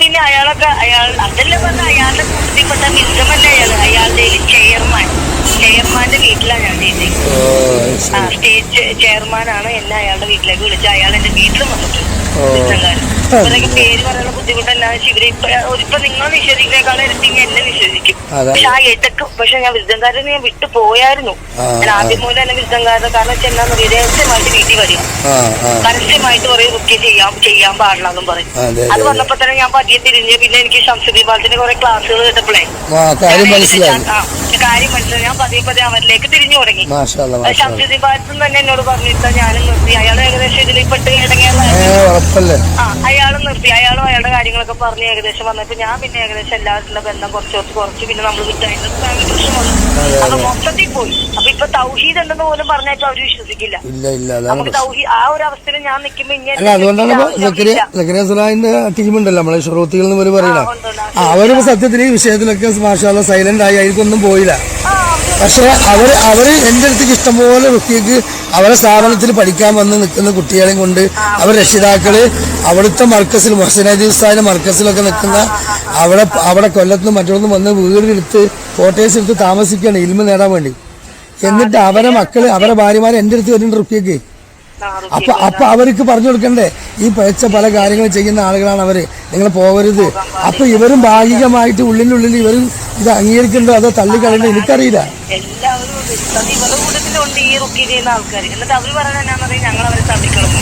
പിന്നെ അയാളൊക്കെ അതല്ല പറഞ്ഞ അയാളുടെ കൂട്ടത്തിൽപ്പെട്ട വിസ്ഡമല്ല അയാളുടെ ചെയർമാന്റെ വീട്ടിലാണ് ഞാൻ ചെയ്തത്. സ്റ്റേറ്റ് ചെയർമാനാണ് എന്നെ അയാളുടെ വീട്ടിലേക്ക് വിളിച്ചത്. അയാൾ എന്റെ വീട്ടിലും വന്നിട്ടുണ്ട്. ഇവരൊക്കെ പേര് പറയാനുള്ള ബുദ്ധിമുട്ടല്ലാതെ ഇപ്പൊ നിങ്ങൾ നിഷേധിക്കുന്നേക്കാളും എടുത്തെങ്കിൽ എന്നെ വിശ്വസിക്കും. പക്ഷെ ആ ഇടക്ക് ഞാൻ വിസ്ഡംകാരനെ ഞാൻ വിട്ടു പോയായിരുന്നു. ഞാൻ ആദ്യം മൂലം തന്നെ വിസ്ഡംകാരനെ. കാരണം ചെന്നാന്ന് രഹസ്യമായിട്ട് വീട്ടിൽ വരിക, പരസ്യമായിട്ട് പറയും റുക്കിയ ചെയ്യാൻ പാടില്ലെന്നും പറയും. അത് വന്നപ്പോ തന്നെ ഞാൻ പതിയെ തിരിഞ്ഞ് പിന്നെ എനിക്ക് ശംസുദ്ദീൻ ബാലത്തിന്റെ കുറെ ക്ലാസ്സുകൾ കേട്ടപ്പോഴേ കാര്യം മനസ്സിലായി. ഞാൻ പതിയെ അവരിലേക്ക് തിരിഞ്ഞു തുടങ്ങി. ശംസുദ്ദീൻ ഭാഗത്തും തന്നെ എന്നോട് പറഞ്ഞിട്ടാ ഞാനും നിർത്തി. അയാൾ ഏകദേശം ഇതിൽ പെട്ട് ഉറപ്പല്ലേ? അയാളും നിർത്തി. അയാളും അയാളുടെ കാര്യങ്ങളൊക്കെ പറഞ്ഞ് ഏകദേശം വന്നപ്പോ ഞാൻ പിന്നെ ഏകദേശം എല്ലാവരുടെ ബന്ധം കുറച്ച് പിന്നെ നമ്മൾ വിട്ടായിട്ട് പ്രശ്നം വന്നു. അപ്പൊ മൊത്തത്തിൽ പോയി. അപ്പൊ ഇപ്പൊ തൗഹീദ് ഉണ്ടെന്ന് പോലും പറഞ്ഞാൽ അവര് വിശ്വസിക്കില്ല. നമുക്ക് തൗഹീദ് ആ ഒരു അവസ്ഥയിൽ ഞാൻ നിൽക്കുമ്പോ അതുകൊണ്ടാണ് ടീമുണ്ടല്ലോ നമ്മളെ ശ്രോത്തികൾ എന്ന് പറയണ അവര് സത്യത്തിൽ ഈ വിഷയത്തിലൊക്കെ മാഷാഅല്ലാഹ് സൈലന്റ് ആയി ആയിരിക്കൊന്നും പോയില്ല. പക്ഷെ അവര് എന്റെ അടുത്തേക്ക് ഇഷ്ടംപോലെ റുക്കിയക്ക് അവരെ സ്ഥാപനത്തിൽ പഠിക്കാൻ വന്ന് നിൽക്കുന്ന കുട്ടികളെയും കൊണ്ട് അവർ രക്ഷിതാക്കള് അവിടുത്തെ മർക്കസിൽ മൊഹ്സിനദി ഉസ്താദിന്റെ മർക്കസിലൊക്കെ നിൽക്കുന്ന അവിടെ കൊല്ലത്തുനിന്നും മറ്റൊന്നും വന്ന് വീടെടുത്ത് കോട്ടേഴ്സ് എടുത്ത് താമസിക്കുകയാണ് ഇൽമ നേടാൻ വേണ്ടി. എന്നിട്ട് അവരെ മക്കള് അവരെ ഭാര്യമാരെ എന്റെ അടുത്ത് വരുന്നുണ്ട് റുക്കിയക്ക്. അപ്പൊ അവർക്ക് പറഞ്ഞു കൊടുക്കണ്ടേ ഈ പഴച്ച പല കാര്യങ്ങളും ചെയ്യുന്ന ആളുകളാണ് അവര്, നിങ്ങൾ പോകരുത്. അപ്പൊ ഇവരും ഭാഗികമായിട്ട് ഉള്ളിനുള്ളിൽ ഇവരും ഇത് അംഗീകരിക്കണ്ടോ അതോ തള്ളിക്കളയണ്ടോ എനിക്കറിയില്ല. എല്ലാവരും ഇവരുടെ കൂട്ടത്തിലുണ്ട് ഈ റുക്കി ചെയ്യുന്ന ആൾക്കാർ. എന്നിട്ട് അവര് പറയുന്നത് ഞങ്ങൾ അവരെ തള്ളിക്കളഞ്ഞു,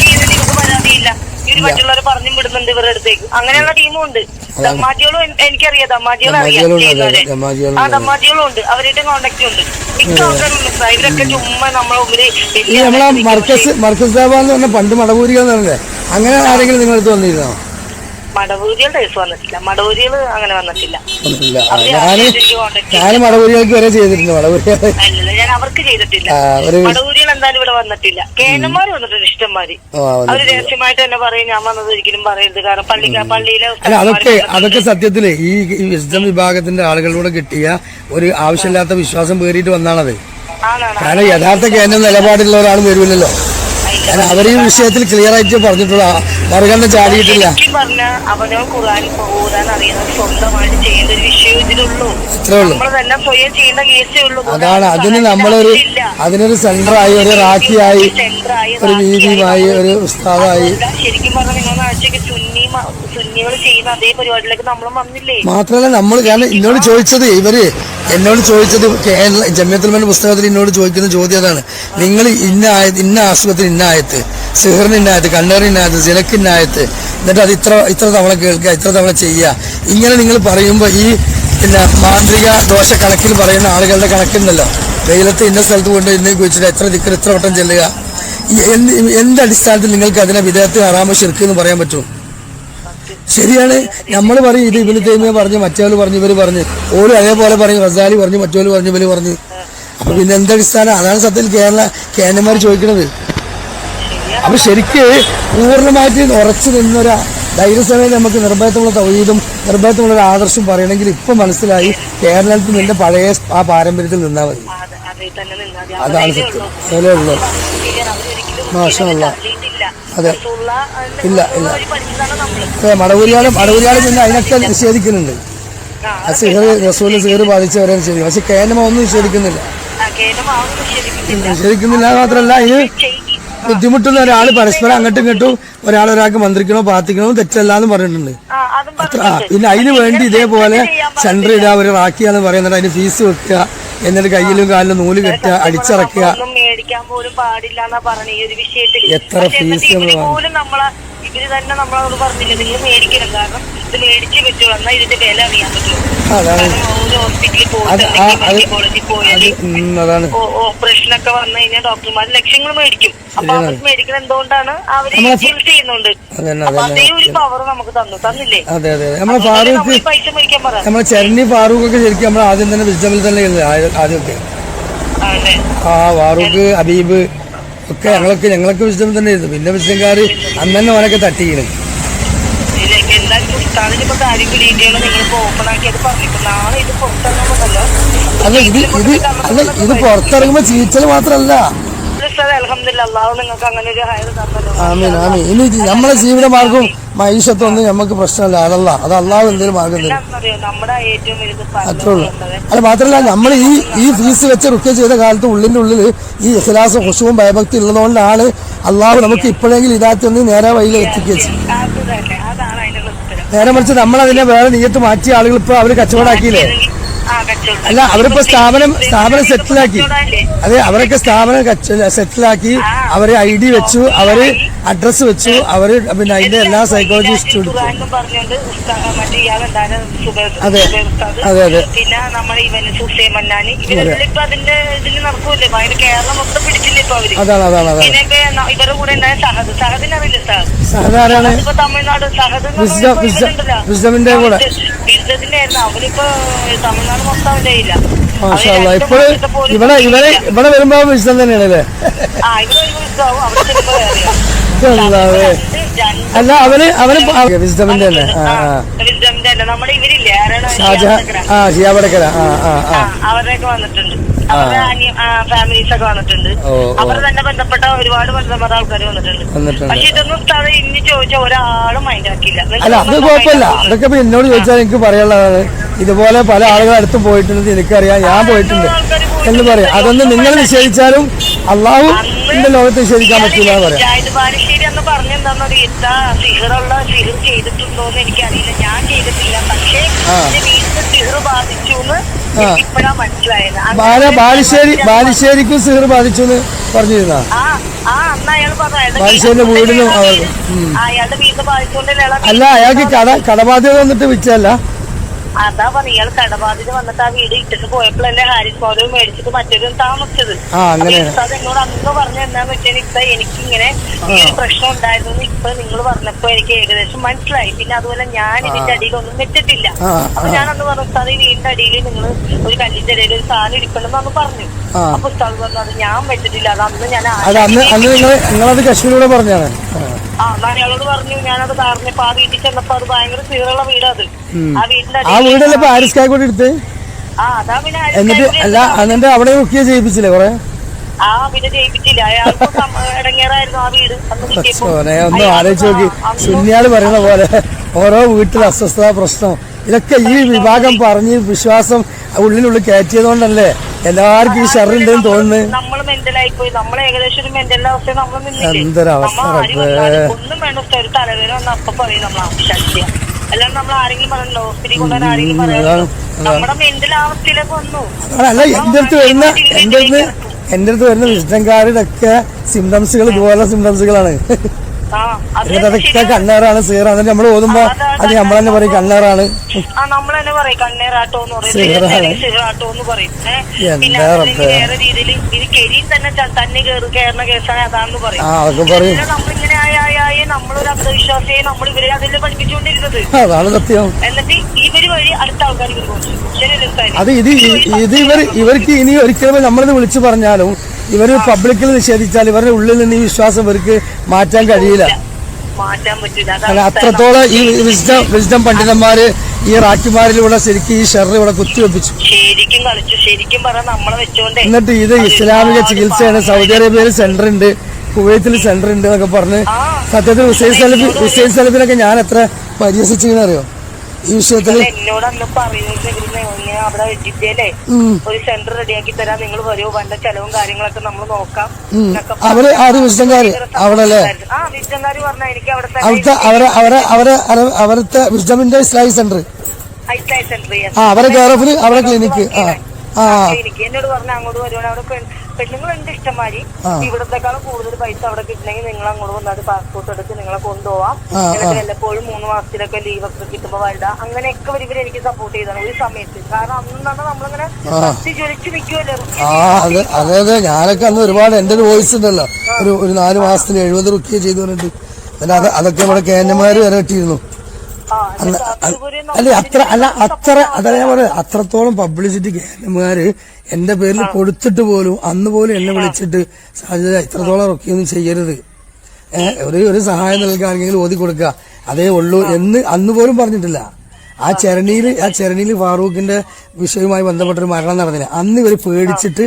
നിങ്ങൾക്ക് പരാതിയില്ല, ഇവര് മറ്റുള്ളവരെ പറഞ്ഞും വിടുന്നുണ്ട് ഇവരുടെ അടുത്തേക്ക്. അങ്ങനെയുള്ള ടീമും ഉണ്ട്. ദമ്മാജികളും എനിക്കറിയാം, ദമ്മാജികളും അറിയാം ചെയ്യുന്നവരെ. ആ ദമ്മാജികളും ഉണ്ട്, അവരുടെ കോണ്ടാക്ട് ഉണ്ട്. മിക്ക ആൾക്കാരും ഇവരൊക്കെ ചുമ്മാ നമ്മളെ മർക്കസ് എന്ന് പറഞ്ഞ പണ്ട് മടവൂരികൾ പറഞ്ഞേ, അങ്ങനെ ആരെങ്കിലും നിങ്ങളടുത്ത് വന്നിരുന്നോ? മടവൂരികളുടെ കേസ് വന്നിട്ടില്ല. മടവൂരികൾ അങ്ങനെ വന്നിട്ടില്ല. ഞാൻ മടവൂരികൾക്ക് വരെ ചെയ്തിട്ടുണ്ട്. അല്ലല്ല, ഞാൻ അവർക്ക് ചെയ്തിട്ടില്ല. മടവൂരികൾ എന്തായാലും ഇവിടെ വന്നിട്ടില്ല. കേനന്മാര് വന്നിട്ടുണ്ട് ഇഷ്ടംമാര്. അവര് രഹസ്യമായിട്ട് തന്നെ പറയും ഞാൻ വന്നത് ഒരിക്കലും പറയരുത്, കാരണം പള്ളിയിലെ അതൊക്കെ സത്യത്തില് ഈ വിസ്ഡം വിഭാഗത്തിന്റെ ആളുകളിലൂടെ കിട്ടിയ ഒരു ആവശ്യമില്ലാത്ത വിശ്വാസം പേറിയിട്ട് വന്നാണത്. കാരണം യഥാർത്ഥ കേന്ദ്ര നിലപാടുള്ള ഒരാൾ വരില്ലല്ലോ. അവർ ഈ വിഷയത്തിൽ ക്ലിയർ ആയിട്ട് പറഞ്ഞിട്ടുള്ള മറുകണ്ഠം ചാടിയിട്ടില്ല. അവനോ ഖുർആൻ അറിയുന്നത് സ്വന്തമായിട്ട് ചെയ്യേണ്ട ഒരു വിഷയം ഇതിലുള്ളൂ. സ്വയം ചെയ്യുന്ന കേസേ ഉള്ളൂ. അതാണ് അതിനൊരു സെന്ററായി, ഒരു റാക്കിയായി, ഒരു വീതിയുമായി, ഒരു ഉസ്താദായി. ശരിക്കും പറഞ്ഞാൽ നിങ്ങൾ ആഴ്ചക്ക് സുന്നികൾ ചെയ്യുന്ന അതേ പരിപാടിയിലേക്ക് നമ്മളും വന്നില്ലേ. മാത്രമല്ല നമ്മൾ കാരണം എന്നോട് ചോദിച്ചത് ജമിയത്തുൽ ഉലമയുടെ പുസ്തകത്തിൽ എന്നോട് ചോദിക്കുന്ന ചോദ്യം അതാണ്, നിങ്ങൾ ഇന്ന ആശുപത്രി ഇന്ന ആയത്ത്, സിഹറിന് ഇന്നായത്ത്, കണ്ണേറിന് ഇന്നായത്ത്, സിലക്കിന്നായത്ത്, എന്നിട്ട് അത് ഇത്ര തവണ കേൾക്കുക, ഇത്ര തവണ ചെയ്യുക, ഇങ്ങനെ നിങ്ങൾ പറയുമ്പോൾ ഈ പിന്നെ മാന്ത്രിക ദോഷ കണക്കിൽ പറയുന്ന ആളുകളുടെ കണക്കുണ്ടല്ലോ, വെയിലത്ത് ഇന്ന സ്ഥലത്ത് കൊണ്ട് ഇന്നേ കുഴിച്ചിട്ട് എത്ര ദിക്കർ ഇത്ര വട്ടം ചെല്ലുക, എന്തടിസ്ഥാനത്തിൽ നിങ്ങൾക്ക് അതിനെ വിദേഹത്ത് ഹറാമോ ശിർക്ക് എന്ന് പറയാൻ പറ്റും? ശരിയാണ്. നമ്മൾ പറയും ഇത് ഇബ്നു തൈമിയ്യ പറഞ്ഞു, മറ്റേവര് പറഞ്ഞു, ഇവര് പറഞ്ഞു, ഓരോ അതേപോലെ പറയും, ഗസാലി പറഞ്ഞു, മറ്റേവര് പറഞ്ഞു, ഇവര് പറഞ്ഞു. അപ്പൊ പിന്നെ എന്തടിസ്ഥാനം? അതാണ് സത്യത്തിൽ കേന്ദ്രന്മാർ ചോദിക്കുന്നത്. അപ്പൊ ശരിക്ക് പൂർണ്ണമായിട്ട് ഉറച്ചു നിന്നൊരു ധൈര്യസമയം നമുക്ക് നിർഭയത്തുള്ള തൗഹീദും നിർഭയത്തുള്ള ഒരു ആദർശം പറയണമെങ്കിൽ ഇപ്പൊ മനസ്സിലായി കേരളത്തിൽ നിന്റെ പഴയ ആ പാരമ്പര്യത്തിൽ നിന്നാൽ മതി. അതാണ് സത്യം. അതേ ഉള്ളൂ. മാഷാഅല്ലാഹ്. അതെ, ഇല്ല മടവൂരിയാളും പിന്നെ അതിനൊക്കെ നിഷേധിക്കുന്നുണ്ട്. റസൂൽ സിഹർ ബാധിച്ചവരെ നിഷേധിക്കും. പക്ഷെ കേനമ ഒന്നും നിഷേധിക്കുന്നില്ല. മാത്രമല്ല ഇത് ബുദ്ധിമുട്ടുന്ന ഒരാൾ പരസ്പരം അങ്ങോട്ടും ഇങ്ങോട്ടും ഒരാൾക്ക് മന്ത്രിക്കണോ പ്രാർത്ഥിക്കണോ തെറ്റല്ല എന്ന് പറഞ്ഞിട്ടുണ്ട്. പിന്നെ അതിന് വേണ്ടി ഇതേപോലെ സെന്റർ ഇടുക, ഒരു റാക്കിയാന്ന് പറയുന്നത്, അതിന് ഫീസ് വെക്കുക, എന്നിട്ട് കയ്യിലും കാലിലും നൂല് കെട്ടുക, അടിച്ചിറക്കുക. മേടിക്കാൻ പോലും പാടില്ല എന്നാ പറഞ്ഞ ഈ ഒരു വിഷയത്തിൽ. എത്ര ഫീസ് പോലും ഇവര് തന്നെ നമ്മളോട് പറഞ്ഞില്ല നിങ്ങൾ മേടിക്കണം, കാരണം ഇത് മേടിച്ചേ പറ്റുള്ളൂ, എന്നാൽ ഇതിന്റെ വില അറിയാൻ പറ്റുള്ളൂ. ഹോസ്പിറ്റലിൽ പോയിട്ട് ഓപ്പറേഷനൊക്കെ വന്നു കഴിഞ്ഞാൽ ഡോക്ടർമാർ ലക്ഷങ്ങൾ മേടിക്കും. അപ്പൊ അവർ മേടിക്കണം എന്തുകൊണ്ടാണ്? അവര് ചികിത്സ ചെയ്യുന്നുണ്ട്. അപ്പൊ അതേ ഒരു പവർ നമുക്ക് തന്നില്ലേ? പൈസ മേടിക്കാൻ പറയാം. നമ്മളെ ചെന്നൈ ഫാറൂഖ് ഒക്കെ ശരിക്കും നമ്മൾ ആദ്യം തന്നെ വിസ്ഡമിൽ തന്നെ ആദ്യമൊക്കെ ഫാറൂഖ് ഹബീബ് ഒക്കെ ഞങ്ങളൊക്കെ വിസ്ഡമിൽ തന്നെ ഇരുന്നു. പിന്നെ വിസ്ഡംകാര് അന്ന് തന്നെ അവനൊക്കെ തട്ടിയിരുന്നു. ഇത് പുറത്തിറങ്ങുമ്പോ ചീച്ചൽ മാത്രല്ല. ആമീൻ ആമീൻ. ഇനി നമ്മളെ ജീവിത മാർഗവും മൈഷത്തൊന്നും നമുക്ക് പ്രശ്നമല്ല. അതല്ല, അത് അള്ളാഹു എന്തെങ്കിലും മാർഗം തരും, അത്രേ ഉള്ളൂ. അത് മാത്രമല്ല നമ്മൾ ഈ ഫീസ് വെച്ച് റുക്യ ചെയ്ത കാലത്ത് ഉള്ളിൻ്റെ ഉള്ളിൽ ഈ ഇഖ്ലാസും ഖുശൂവും ഭയഭക്തി ഉള്ളതുകൊണ്ടാണ് അള്ളാഹു നമുക്ക് ഇപ്പോഴെങ്കിലും ഇതാത്തൊന്ന് നേരെ വഴിയിൽ എത്തിക്കുക. നേരെ മറിച്ച് നമ്മളതിനെ വേറെ നീയത്ത് മാറ്റിയ ആളുകൾ ഇപ്പോൾ അവർ കച്ചവടാക്കിയില്ലേ? അല്ല അവരിപ്പോ സ്ഥാപനം സെറ്റിലാക്കി. അതെ, അവരൊക്കെ സ്ഥാപനം സെറ്റിലാക്കി, അവര് ID വെച്ചു, അവര് അഡ്രസ് വെച്ചു, അവര് പിന്നെ അതിന്റെ എല്ലാ സൈക്കോളജിസ്റ്റും എടുത്തു. അതെ അതെ അതെ. പിന്നെ നമ്മുടെ ഇവന് സുസേമന്നാന് ഇവരെല്ലാം ഇപ്പൊ അതിന്റെ ഇതിൽ നടക്കൂല്ലേ, ഭയങ്കര കേരളം മൊത്തം പിടിച്ചില്ലേ ഇപ്പൊ അവര്. അതാണ് ഇതിനൊക്കെ ഇവരുടെ കൂടെ ഉണ്ടായ സഹദിനറിയില്ല സാർ, സഹദാരാണ് ഇപ്പൊ തമിഴ്നാട് വിസ്ഡമിന്റെ കൂടെ ബിരുദത്തിന്റെ ആയിരുന്നു. അവരിപ്പോ തമിഴ്നാട് മൊത്തം അവന്റെ ഇല്ല. ഇപ്പോൾ ഇവിടെ വരുമ്പോ വിസ്ഡം തന്നെയാണല്ലേ? അല്ല അവന് വിസ്ഡമിന്റെ തന്നെ നമ്മുടെ ഇവരില്ലേ ഷിയാബടക്കര അവരുടെയൊക്കെ വന്നിട്ടുണ്ട്, അവരുടെ ഫാമിലീസ് ഒക്കെ വന്നിട്ടുണ്ട്, അവരുടെ തന്നെ ബന്ധപ്പെട്ട ഒരുപാട് ബന്ധപ്പെട്ട ആൾക്കാർ വന്നിട്ടുണ്ട്. പക്ഷെ ഇതൊന്നും ഇനി ചോദിച്ച ഒരാളും മൈൻഡ് ആക്കിയില്ല. അല്ല അത് കുഴപ്പമില്ല, അതൊക്കെ ഇപ്പൊ എന്നോട് ചോദിച്ചാൽ എനിക്ക് പറയാനുള്ളതാണ്. ഇതുപോലെ പല ആളുകൾ അടുത്ത് പോയിട്ടുണ്ട്, എനിക്കറിയാം, ഞാൻ പോയിട്ടുണ്ട് എന്ന് പറയാം. അതൊന്നും നിങ്ങൾ നിഷേധിച്ചാലും അള്ളാഹു എന്റെ ലോകത്ത് നിഷേധിക്കാൻ പറ്റില്ല എന്ന് പറയാം. ബാലുശ്ശേരി എന്ന് പറഞ്ഞെന്താന്നോ, സിഹർ ചെയ്തിട്ടുണ്ടോന്ന് എനിക്കറിയില്ല, ഞാൻ ചെയ്തിട്ടില്ല. പക്ഷേ വീട്ടിൽ സിഹർ ബാധിച്ചു എന്ന് ഇപ്പോഴാ മനസ്സിലായത്. ബാലുശ്ശേരിക്കും സിഹർ ബാധിച്ചു എന്ന് പറഞ്ഞിരുന്ന അന്ന് അയാൾ പറഞ്ഞു ബാലുശ്ശേരിന്റെ വീടിനും അയാളുടെ വീട്ടിൽ ബാധിച്ചുകൊണ്ടല്ലേ. അല്ല, അയാൾക്ക് കടബാധ്യത വന്നിട്ട് വെച്ചല്ല. അതാ പറഞ്ഞു, ഇയാൾ കടബാധിത വന്നിട്ട് ആ വീട് ഇട്ടിട്ട് പോയപ്പോഴല്ലേ ഹാരിസ് മോദവ് മേടിച്ചിട്ട് മറ്റൊരു താമസിച്ചത്. അത് എന്നോട് അന്ന് പറഞ്ഞ എന്താന്ന് വെച്ചാൽ ഇപ്പൊ എനിക്കിങ്ങനെ ഈ ഒരു പ്രശ്നം ഉണ്ടായിരുന്നു. ഇപ്പൊ നിങ്ങൾ പറഞ്ഞപ്പോ എനിക്ക് ഏകദേശം മനസ്സിലായി. പിന്നെ അതുപോലെ ഞാൻ ഇതിന്റെ അടിയിലൊന്നും വെച്ചിട്ടില്ല. അപ്പൊ ഞാനന്ന് പറഞ്ഞു, ഉസ്താദ് ഈ വീടിന്റെ അടിയിൽ നിങ്ങൾ ഒരു കല്ലിന്റെ ഇടയിൽ ഒരു സാധനം ഇരിക്കണമെന്ന് പറഞ്ഞു. അപ്പൊ ഉസ്താദ് പറഞ്ഞു അത് ഞാൻ വെച്ചിട്ടില്ല, അത് അന്ന് ഞാൻ കശ്മീരിലൂടെ പറഞ്ഞാണ്. അയാളോട് പറഞ്ഞു, ഞാനത് പറഞ്ഞപ്പോ ആ വീട്ടിൽ ചെന്നപ്പോ അത് ഭയങ്കര സീറുള്ള വീടത്. ആ വീടിന്റെ വീടല്ലേ ഹാരിസ് കായ്ക്കോട് എടുത്ത്? എന്നിട്ട് അല്ല എന്നിട്ട് അവിടെ ബുക്ക് ചെയ്യിപ്പിച്ചില്ലേ കൊറേ? പിന്നെ ചെയ്യിപ്പിച്ചില്ല. അയാൾക്ക് ഇടങ്ങേറായിരുന്നു ആ വീട്. ഒന്ന് ആലോചിച്ച് നോക്കി, സുന്നിയാള് പറയുന്ന പോലെ ഓരോ വീട്ടിൽ അസ്വസ്ഥത, പ്രശ്നം, ഇതൊക്കെ ഈ വിഭാഗം പറഞ്ഞ് വിശ്വാസം ഉള്ളിനുള്ളിൽ കയറ്റിയതുകൊണ്ടല്ലേ എല്ലാവർക്കും ഈ ഷെറുണ്ടെന്ന് തോന്നുന്നത്. നമ്മള് മെന്റലായി പോയി, നമ്മളെ ഏകദേശം ഒരു മെന്റൽ അവസ്ഥ നമ്മൾ എന്തൊരവസ്ഥ. ഒന്നും വേണ്ട, ഒരു തലവേദന വന്ന അപ്പൊ പറയും നമ്മൾ ആവശ്യം. അല്ലാണ്ട് നമ്മൾ ആരെങ്കിലും പറയണ്ടോ, ഹോസ്പിറ്റലിൽ കൊണ്ടുവരാൻ ആരെങ്കിലും പറയണ്ടോ? നമ്മുടെ മെന്റൽ അവസ്ഥയിലേക്ക് വന്നു. അല്ല എന്റെ അടുത്ത് വരുന്ന വിഷ്ണങ്കാരുടെ സിംറ്റംസുകൾ ഇതുപോലെ സിംറ്റംസുകളാണ്. എന്നിട്ട് അതൊക്കെ കണ്ണേറാണ്, സീറാണ്. നമ്മൾ ഓതുമ്പോ അത് നമ്മൾ തന്നെ പറയും കണ്ണേറാണ്, നമ്മൾ തന്നെ പറയും കണ്ണേറാട്ടോന്ന് പറയും, സിറാട്ടോന്ന് പറയും. പിന്നെ വേറെ രീതിയിൽ ഇത് കെരിയും തന്നെ കയറുന്ന കേസാണ് അതാന്ന് പറയും. നമ്മളിങ്ങനെ ആയി നമ്മളൊരു അന്ധവിശ്വാസിയെ നമ്മൾ ഇവരെ അതിൽ പഠിപ്പിച്ചുകൊണ്ടിരുന്നത്. അതാണ് സത്യം. എന്നിട്ട് ഇവര് വഴി അടുത്ത ആൾക്കാർ ഇവർ പോകും. അത് ഇവർക്ക് ഇനി ഒരിക്കലും നമ്മളിത് വിളിച്ചു പറഞ്ഞാലും ഇവര് പബ്ലിക്കിൽ നിഷേധിച്ചാൽ ഇവരുടെ ഉള്ളിൽ നിന്ന് ഈ വിശ്വാസം ഇവർക്ക് മാറ്റാൻ കഴിയില്ല. അത്രത്തോളം ഈ വിസ്ഡം പണ്ഡിതന്മാര് ഈ റാക്കിമാരിലൂടെ ശരിക്കും ഈ ഷെർ ഇവിടെ കുത്തിവെപ്പിച്ചു. ശരിക്കും കളിച്ചു, ശരിക്കും പറഞ്ഞാൽ നമ്മളെ വെച്ചോണ്ട്. എന്നിട്ട് ഇത് ഇസ്ലാമിക ചികിത്സയാണ്, സൗദി അറേബ്യയിൽ സെന്റർ ഉണ്ട്, കുവൈത്തിൽ സെന്റർ ഉണ്ട് എന്നൊക്കെ പറഞ്ഞ് സത്യത്തിൽ ഹുസൈൻ സലഫിനൊക്കെ ഞാൻ എത്ര പരിഹസിച്ചറിയോ ഈ വിഷയത്തിൽ. എന്നോട് അന്ന് പറയുന്നത് അവിടെ ജിദ്ദയിലെ ഒരു സെന്റർ റെഡിയാക്കി തരാം, നിങ്ങൾ വരുമോ, വേണ്ട ചെലവും കാര്യങ്ങളൊക്കെ നമ്മൾ നോക്കാം. അവര് വിഷ്ണങ്കാര് അവിടെ അല്ലേ? വിഷ്ണങ്കാര് പറഞ്ഞ എനിക്ക് അവിടുത്തെ വിഷ്ണമിന്റെ ഇസ്ലാമിക് സെന്റർ, അവരെ കേരളത്തില് അവരെ ക്ലിനിക്ക്. എന്നോട് പറഞ്ഞ അങ്ങോട്ട് വരുവാണ്, അവിടെ പെണ്ണുങ്ങളുണ്ട് ഇഷ്ടംമാരി. ഇവിടത്തെക്കാളും കൂടുതൽ പൈസ അവിടെ കിട്ടണമെങ്കിൽ നിങ്ങൾ അങ്ങോട്ട് വന്നിട്ട് പാസ്പോർട്ട് എടുത്ത് നിങ്ങളെ കൊണ്ടുപോവാം. എന്നിട്ട് വല്ലപ്പോഴും 3 മാസത്തിലൊക്കെ ലീവ് ഒക്കെ കിട്ടുമ്പോ വരണ്ട. അങ്ങനെയൊക്കെ ഇവര് എനിക്ക് സപ്പോർട്ട് ചെയ്താണ് ഒരു സമയത്ത്. കാരണം അന്നാണ് നമ്മളിങ്ങനെ ജ്വലിച്ചു നിൽക്കുമല്ലോ. അതെ, ഞാനൊക്കെ അന്ന് ഒരുപാട് എന്റെ ഒരു വോയിസ് ഉണ്ടല്ലോ, ഒരു 4 മാസത്തിന് 70 റുക്കിയ ചെയ്തു പറഞ്ഞിട്ട്. അതൊക്കെ ഇവിടെ കേന്ദ്രമാര് വരെ ഇട്ടിരുന്നു. അത്രത്തോളം പബ്ലിസിറ്റി കേന്ദ്രമാര് എന്റെ പേരിൽ കൊടുത്തിട്ട് പോലും അന്ന് പോലും എന്നെ വിളിച്ചിട്ട് സാധ്യത ഇത്രത്തോളം റൊക്കിയൊന്നും ചെയ്യരുത്, ഒരു സഹായം നൽകുകയാണെങ്കിൽ ഓതി കൊടുക്കുക, അതേ ഉള്ളൂ എന്ന് അന്ന് പോലും പറഞ്ഞിട്ടില്ല. ആ ചരണിയിൽ ഫാറൂഖിന്റെ വിഷയവുമായി ബന്ധപ്പെട്ടൊരു മരണം നടന്നില്ല. അന്ന് ഇവര് പേടിച്ചിട്ട്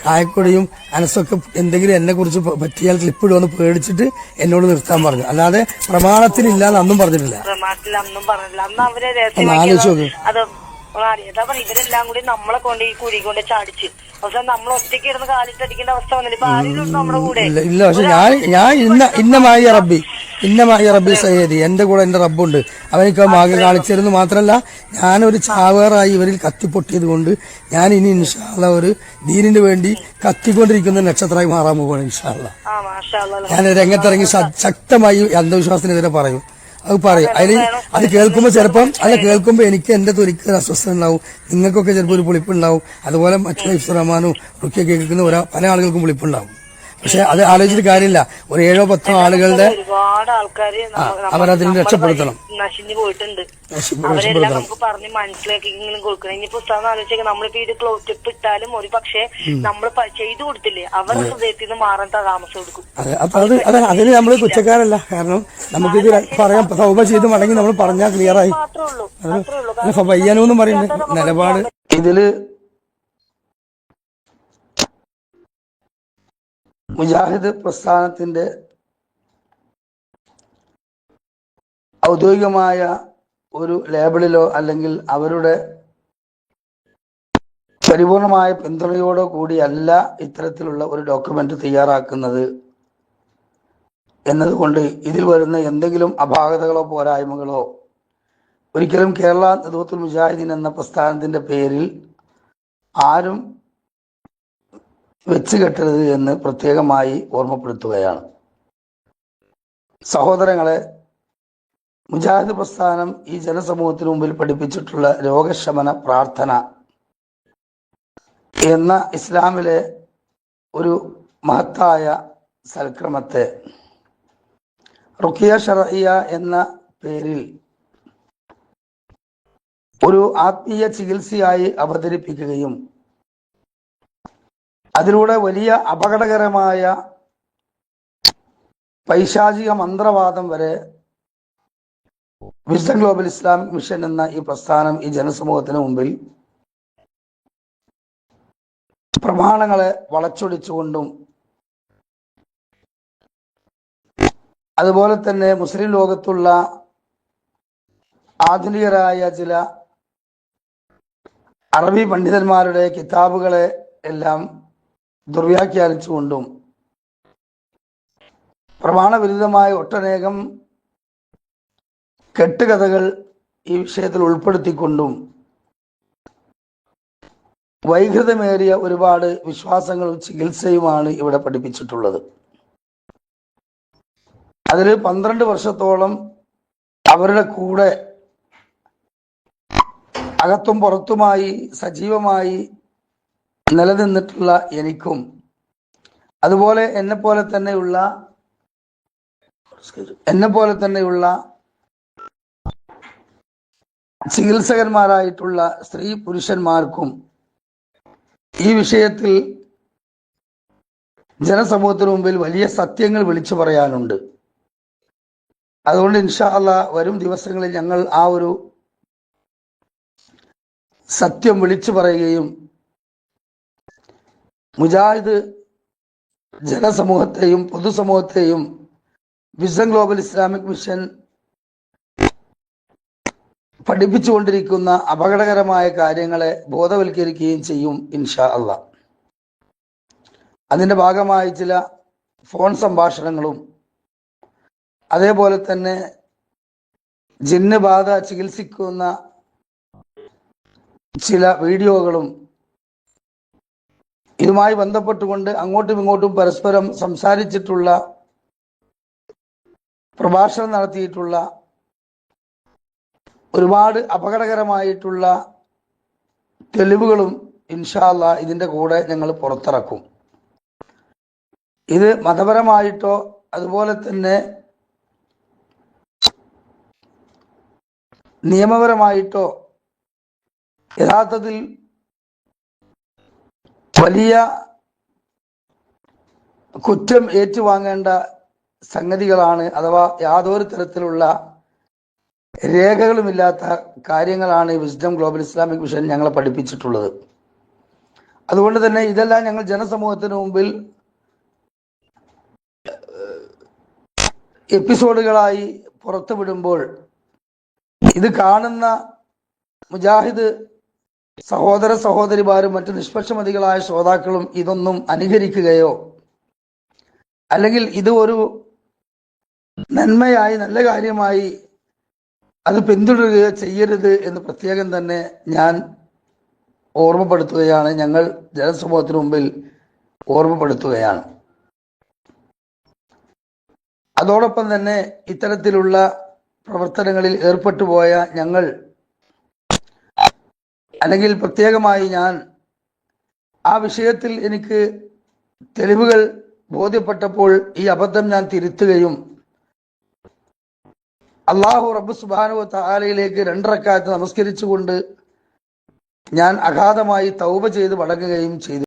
കായക്കൊടിയും അനസൊക്കെ എന്തെങ്കിലും എന്നെ കുറിച്ച് പറ്റിയാൽ ക്ലിപ്പിടുമെന്ന് പേടിച്ചിട്ട് എന്നോട് നിർത്താൻ പറഞ്ഞു. അല്ലാതെ പ്രമാണത്തിലില്ല അന്നും പറഞ്ഞിട്ടില്ല. ആലോചിച്ച് നോക്ക്. ഇവരെല്ലാം കൂടി നമ്മളെ കൊണ്ട് ഈ കുഴി കൊണ്ട് ചാടിച്ച് പക്ഷെ നമ്മൾ ഒറ്റയ്ക്ക് ഇരുന്ന് കാലിട്ടടിക്കേണ്ട അവസ്ഥ വന്നില്ല. ഇപ്പൊ ആരെങ്കിലും നമ്മുടെ കൂടെ ഇല്ല. പക്ഷെ ഞാൻ ഇന്നമായി റബ്ബി ഇന്നമായി റബ്ബി സയ്യദി, എൻ്റെ കൂടെ എൻ്റെ റബ്ബുണ്ട്, അവനിക്ക് മാർഗം കാണിച്ചിരുന്നു. മാത്രമല്ല ഞാനൊരു ചാവേറായി ഇവരിൽ കത്തിപ്പൊട്ടിയത് കൊണ്ട് ഞാൻ ഇനി ഇൻഷാ അല്ലാഹ് ഒരു ദീനിന് വേണ്ടി കത്തിക്കൊണ്ടിരിക്കുന്ന നക്ഷത്രമായി മാറാൻ പോവുകയാണ് ഇൻഷാ അല്ലാഹ്. ഞാൻ രംഗത്തിറങ്ങി ശക്തമായി അന്ധവിശ്വാസത്തിനെതിരെ പറയും. അത് പറയും. അത് കേൾക്കുമ്പോൾ ചിലപ്പം കേൾക്കുമ്പോൾ എനിക്ക് എൻ്റെ തൊലിക്ക് അസ്വസ്ഥത ഉണ്ടാവും, നിങ്ങൾക്കൊക്കെ ചിലപ്പോൾ ഒരു പുളിപ്പുണ്ടാവും. അതുപോലെ മറ്റുള്ള ഇഫ്റഹ്മാനും റുക്കിയ കേൾക്കുന്ന പല ആളുകൾക്കും പുളിപ്പുണ്ടാവും. പക്ഷെ അത് ആലോചിച്ചിട്ട് കാര്യമില്ല. ഒരു 7-10 ആളുകളുടെ ഒരുപാട് ആൾക്കാര് അവരതിന് രക്ഷപ്പെടുത്തണം, നശിഞ്ഞു പോയിട്ടുണ്ട്. അവരെല്ലാം നമുക്ക് പറഞ്ഞ് മനസ്സിലാക്കിയെങ്കിലും കൊടുക്കണം. ഇനി പുസ്തകം ആലോചിച്ചാൽ നമ്മളിപ്പോ ഇത് ക്ലോസ്റ്റപ്പ് ഇട്ടാലും ഒരു പക്ഷെ നമ്മൾ ചെയ്തു കൊടുത്തില്ലേ, അവരുടെ ഹൃദയത്തിൽ നിന്ന് മാറാൻ താമസം കൊടുക്കും. അതിന് നമ്മൾ കുറ്റക്കാരല്ല. കാരണം നമുക്കിത് പറയാം, സൗബ ചെയ്ത് മടങ്ങി നമ്മൾ പറഞ്ഞാൽ ക്ലിയറായി. പയ്യാനൂന്ന് പറയുന്നത് നിലപാട് ഇതില് മുജാഹിദ് പ്രസ്ഥാനത്തിന്റെ ഔദ്യോഗികമായ ഒരു ലേബിളിലോ അല്ലെങ്കിൽ അവരുടെ പരിപൂർണമായ പിന്തുണയോടോ കൂടിയല്ല ഇത്തരത്തിലുള്ള ഒരു ഡോക്യുമെന്റ് തയ്യാറാക്കുന്നത് എന്നതുകൊണ്ട് ഇതിൽ വരുന്ന എന്തെങ്കിലും അപാകതകളോ പോരായ്മകളോ ഒരിക്കലും കേരള നദവത്തുൽ മുജാഹിദീൻ എന്ന പ്രസ്ഥാനത്തിന്റെ പേരിൽ ആരും വെച്ച് കെട്ടരുത് എന്ന് പ്രത്യേകമായി ഓർമ്മപ്പെടുത്തുകയാണ്. സഹോദരങ്ങളെ, മുജാഹിദ് പ്രസ്ഥാനം ഈ ജനസമൂഹത്തിന് മുമ്പിൽ പഠിപ്പിച്ചിട്ടുള്ള രോഗശമന പ്രാർത്ഥന എന്ന ഇസ്ലാമിലെ ഒരു മഹത്തായ സൽക്രമത്തെ റുഖിയ ശർഇയ്യ എന്ന പേരിൽ ഒരു ആത്മീയ ചികിത്സയായി അവതരിപ്പിക്കുകയും അതിലൂടെ വലിയ അപകടകരമായ പൈശാചിക മന്ത്രവാദം വരെ വിസ്ഡം ഗ്ലോബൽ ഇസ്ലാമിക് മിഷൻ എന്ന ഈ പ്രസ്ഥാനം ഈ ജനസമൂഹത്തിന് മുമ്പിൽ പ്രമാണങ്ങളെ വളച്ചൊടിച്ചുകൊണ്ടും അതുപോലെ തന്നെ മുസ്ലിം ലോകത്തുള്ള ആധുനികരായ ചില അറബി പണ്ഡിതന്മാരുടെ കിതാബുകളെ എല്ലാം ദുർവ്യാഖ്യാനിച്ചുകൊണ്ടും പ്രമാണവിരുദ്ധമായ ഒട്ടനേകം കെട്ടുകഥകൾ ഈ വിഷയത്തിൽ ഉൾപ്പെടുത്തിക്കൊണ്ടും വൈകൃതമേറിയ ഒരുപാട് വിശ്വാസങ്ങളും ചികിത്സയുമാണ് ഇവിടെ പഠിപ്പിച്ചിട്ടുള്ളത്. അതിൽ 12 വർഷത്തോളം അവരുടെ കൂടെ അകത്തും പുറത്തുമായി സജീവമായി നിലനിന്നിട്ടുള്ള എനിക്കും അതുപോലെ എന്നെ പോലെ തന്നെയുള്ള ചികിത്സകന്മാരായിട്ടുള്ള സ്ത്രീ പുരുഷന്മാർക്കും ഈ വിഷയത്തിൽ ജനസമൂഹത്തിന് മുമ്പിൽ വലിയ സത്യങ്ങൾ വിളിച്ചു പറയാനുണ്ട്. അതുകൊണ്ട് ഇൻഷാ അല്ലാഹ് വരും ദിവസങ്ങളിൽ ഞങ്ങൾ ആ ഒരു സത്യം വിളിച്ചു പറയുകയും മുജാഹിദ് ജനസമൂഹത്തെയും പൊതുസമൂഹത്തെയും വിസ്ഡം ഗ്ലോബൽ ഇസ്ലാമിക് മിഷൻ പഠിപ്പിച്ചുകൊണ്ടിരിക്കുന്ന അപകടകരമായ കാര്യങ്ങളെ ബോധവൽക്കരിക്കുകയും ചെയ്യും ഇൻഷാ അല്ലാഹ്. അതിൻ്റെ ഭാഗമായി ചില ഫോൺ സംഭാഷണങ്ങളും അതേപോലെ തന്നെ ജിന്ന് ബാധ ചികിത്സിക്കുന്ന ചില വീഡിയോകളും ഇതുമായി ബന്ധപ്പെട്ടുകൊണ്ട് അങ്ങോട്ടും ഇങ്ങോട്ടും പരസ്പരം സംസാരിച്ചിട്ടുള്ള പ്രഭാഷണം നടത്തിയിട്ടുള്ള ഒരുപാട് അപകടകരമായിട്ടുള്ള തെളിവുകളും ഇൻഷാ അല്ലാഹ് ഇതിൻ്റെ കൂടെ ഞങ്ങൾ പുറത്തിറക്കും. ഇത് മതപരമായിട്ടോ അതുപോലെ തന്നെ നിയമപരമായിട്ടോ യഥാർത്ഥത്തിൽ വലിയ കുറ്റം ഏറ്റുവാങ്ങേണ്ട സംഗതികളാണ്, അഥവാ യാതൊരു തരത്തിലുള്ള രേഖകളുമില്ലാത്ത കാര്യങ്ങളാണ് വിസ്ഡം ഗ്ലോബൽ ഇസ്ലാമിക് മിഷൻ ഞങ്ങളെ പഠിപ്പിച്ചിട്ടുള്ളത്. അതുകൊണ്ട് തന്നെ ഇതെല്ലാം ഞങ്ങൾ ജനസമൂഹത്തിന് മുമ്പിൽ എപ്പിസോഡുകളായി പുറത്തുവിടുമ്പോൾ ഇത് കാണുന്ന മുജാഹിദ് സഹോദര സഹോദരിമാരും മറ്റ് നിഷ്പക്ഷമതികളായ ശ്രോതാക്കളും ഇതൊന്നും അനുകരിക്കുകയോ അല്ലെങ്കിൽ ഇത് ഒരു നന്മയായി നല്ല കാര്യമായി അത് പിന്തുടരുകയോ ചെയ്യരുത് എന്ന് പ്രത്യേകം തന്നെ ഞാൻ ഓർമ്മപ്പെടുത്തുകയാണ്, ഞങ്ങൾ ജനസമൂഹത്തിന് മുമ്പിൽ ഓർമ്മപ്പെടുത്തുകയാണ്. അതോടൊപ്പം തന്നെ ഇത്തരത്തിലുള്ള പ്രവർത്തനങ്ങളിൽ ഏർപ്പെട്ടു പോയ ഞങ്ങൾ, അല്ലെങ്കിൽ പ്രത്യേകമായി ഞാൻ, ആ വിഷയത്തിൽ എനിക്ക് തെളിവുകൾ ബോധ്യപ്പെട്ടപ്പോൾ ഈ അബദ്ധം ഞാൻ തിരുത്തുകയും അല്ലാഹു റബ്ബ് സുബ്ഹാനഹു വ തആലയിലേക്ക് 2 റക്അത്ത് നമസ്കരിച്ചുകൊണ്ട് ഞാൻ അഗാധമായി തൗബ ചെയ്ത് മടങ്ങുകയും ചെയ്തു.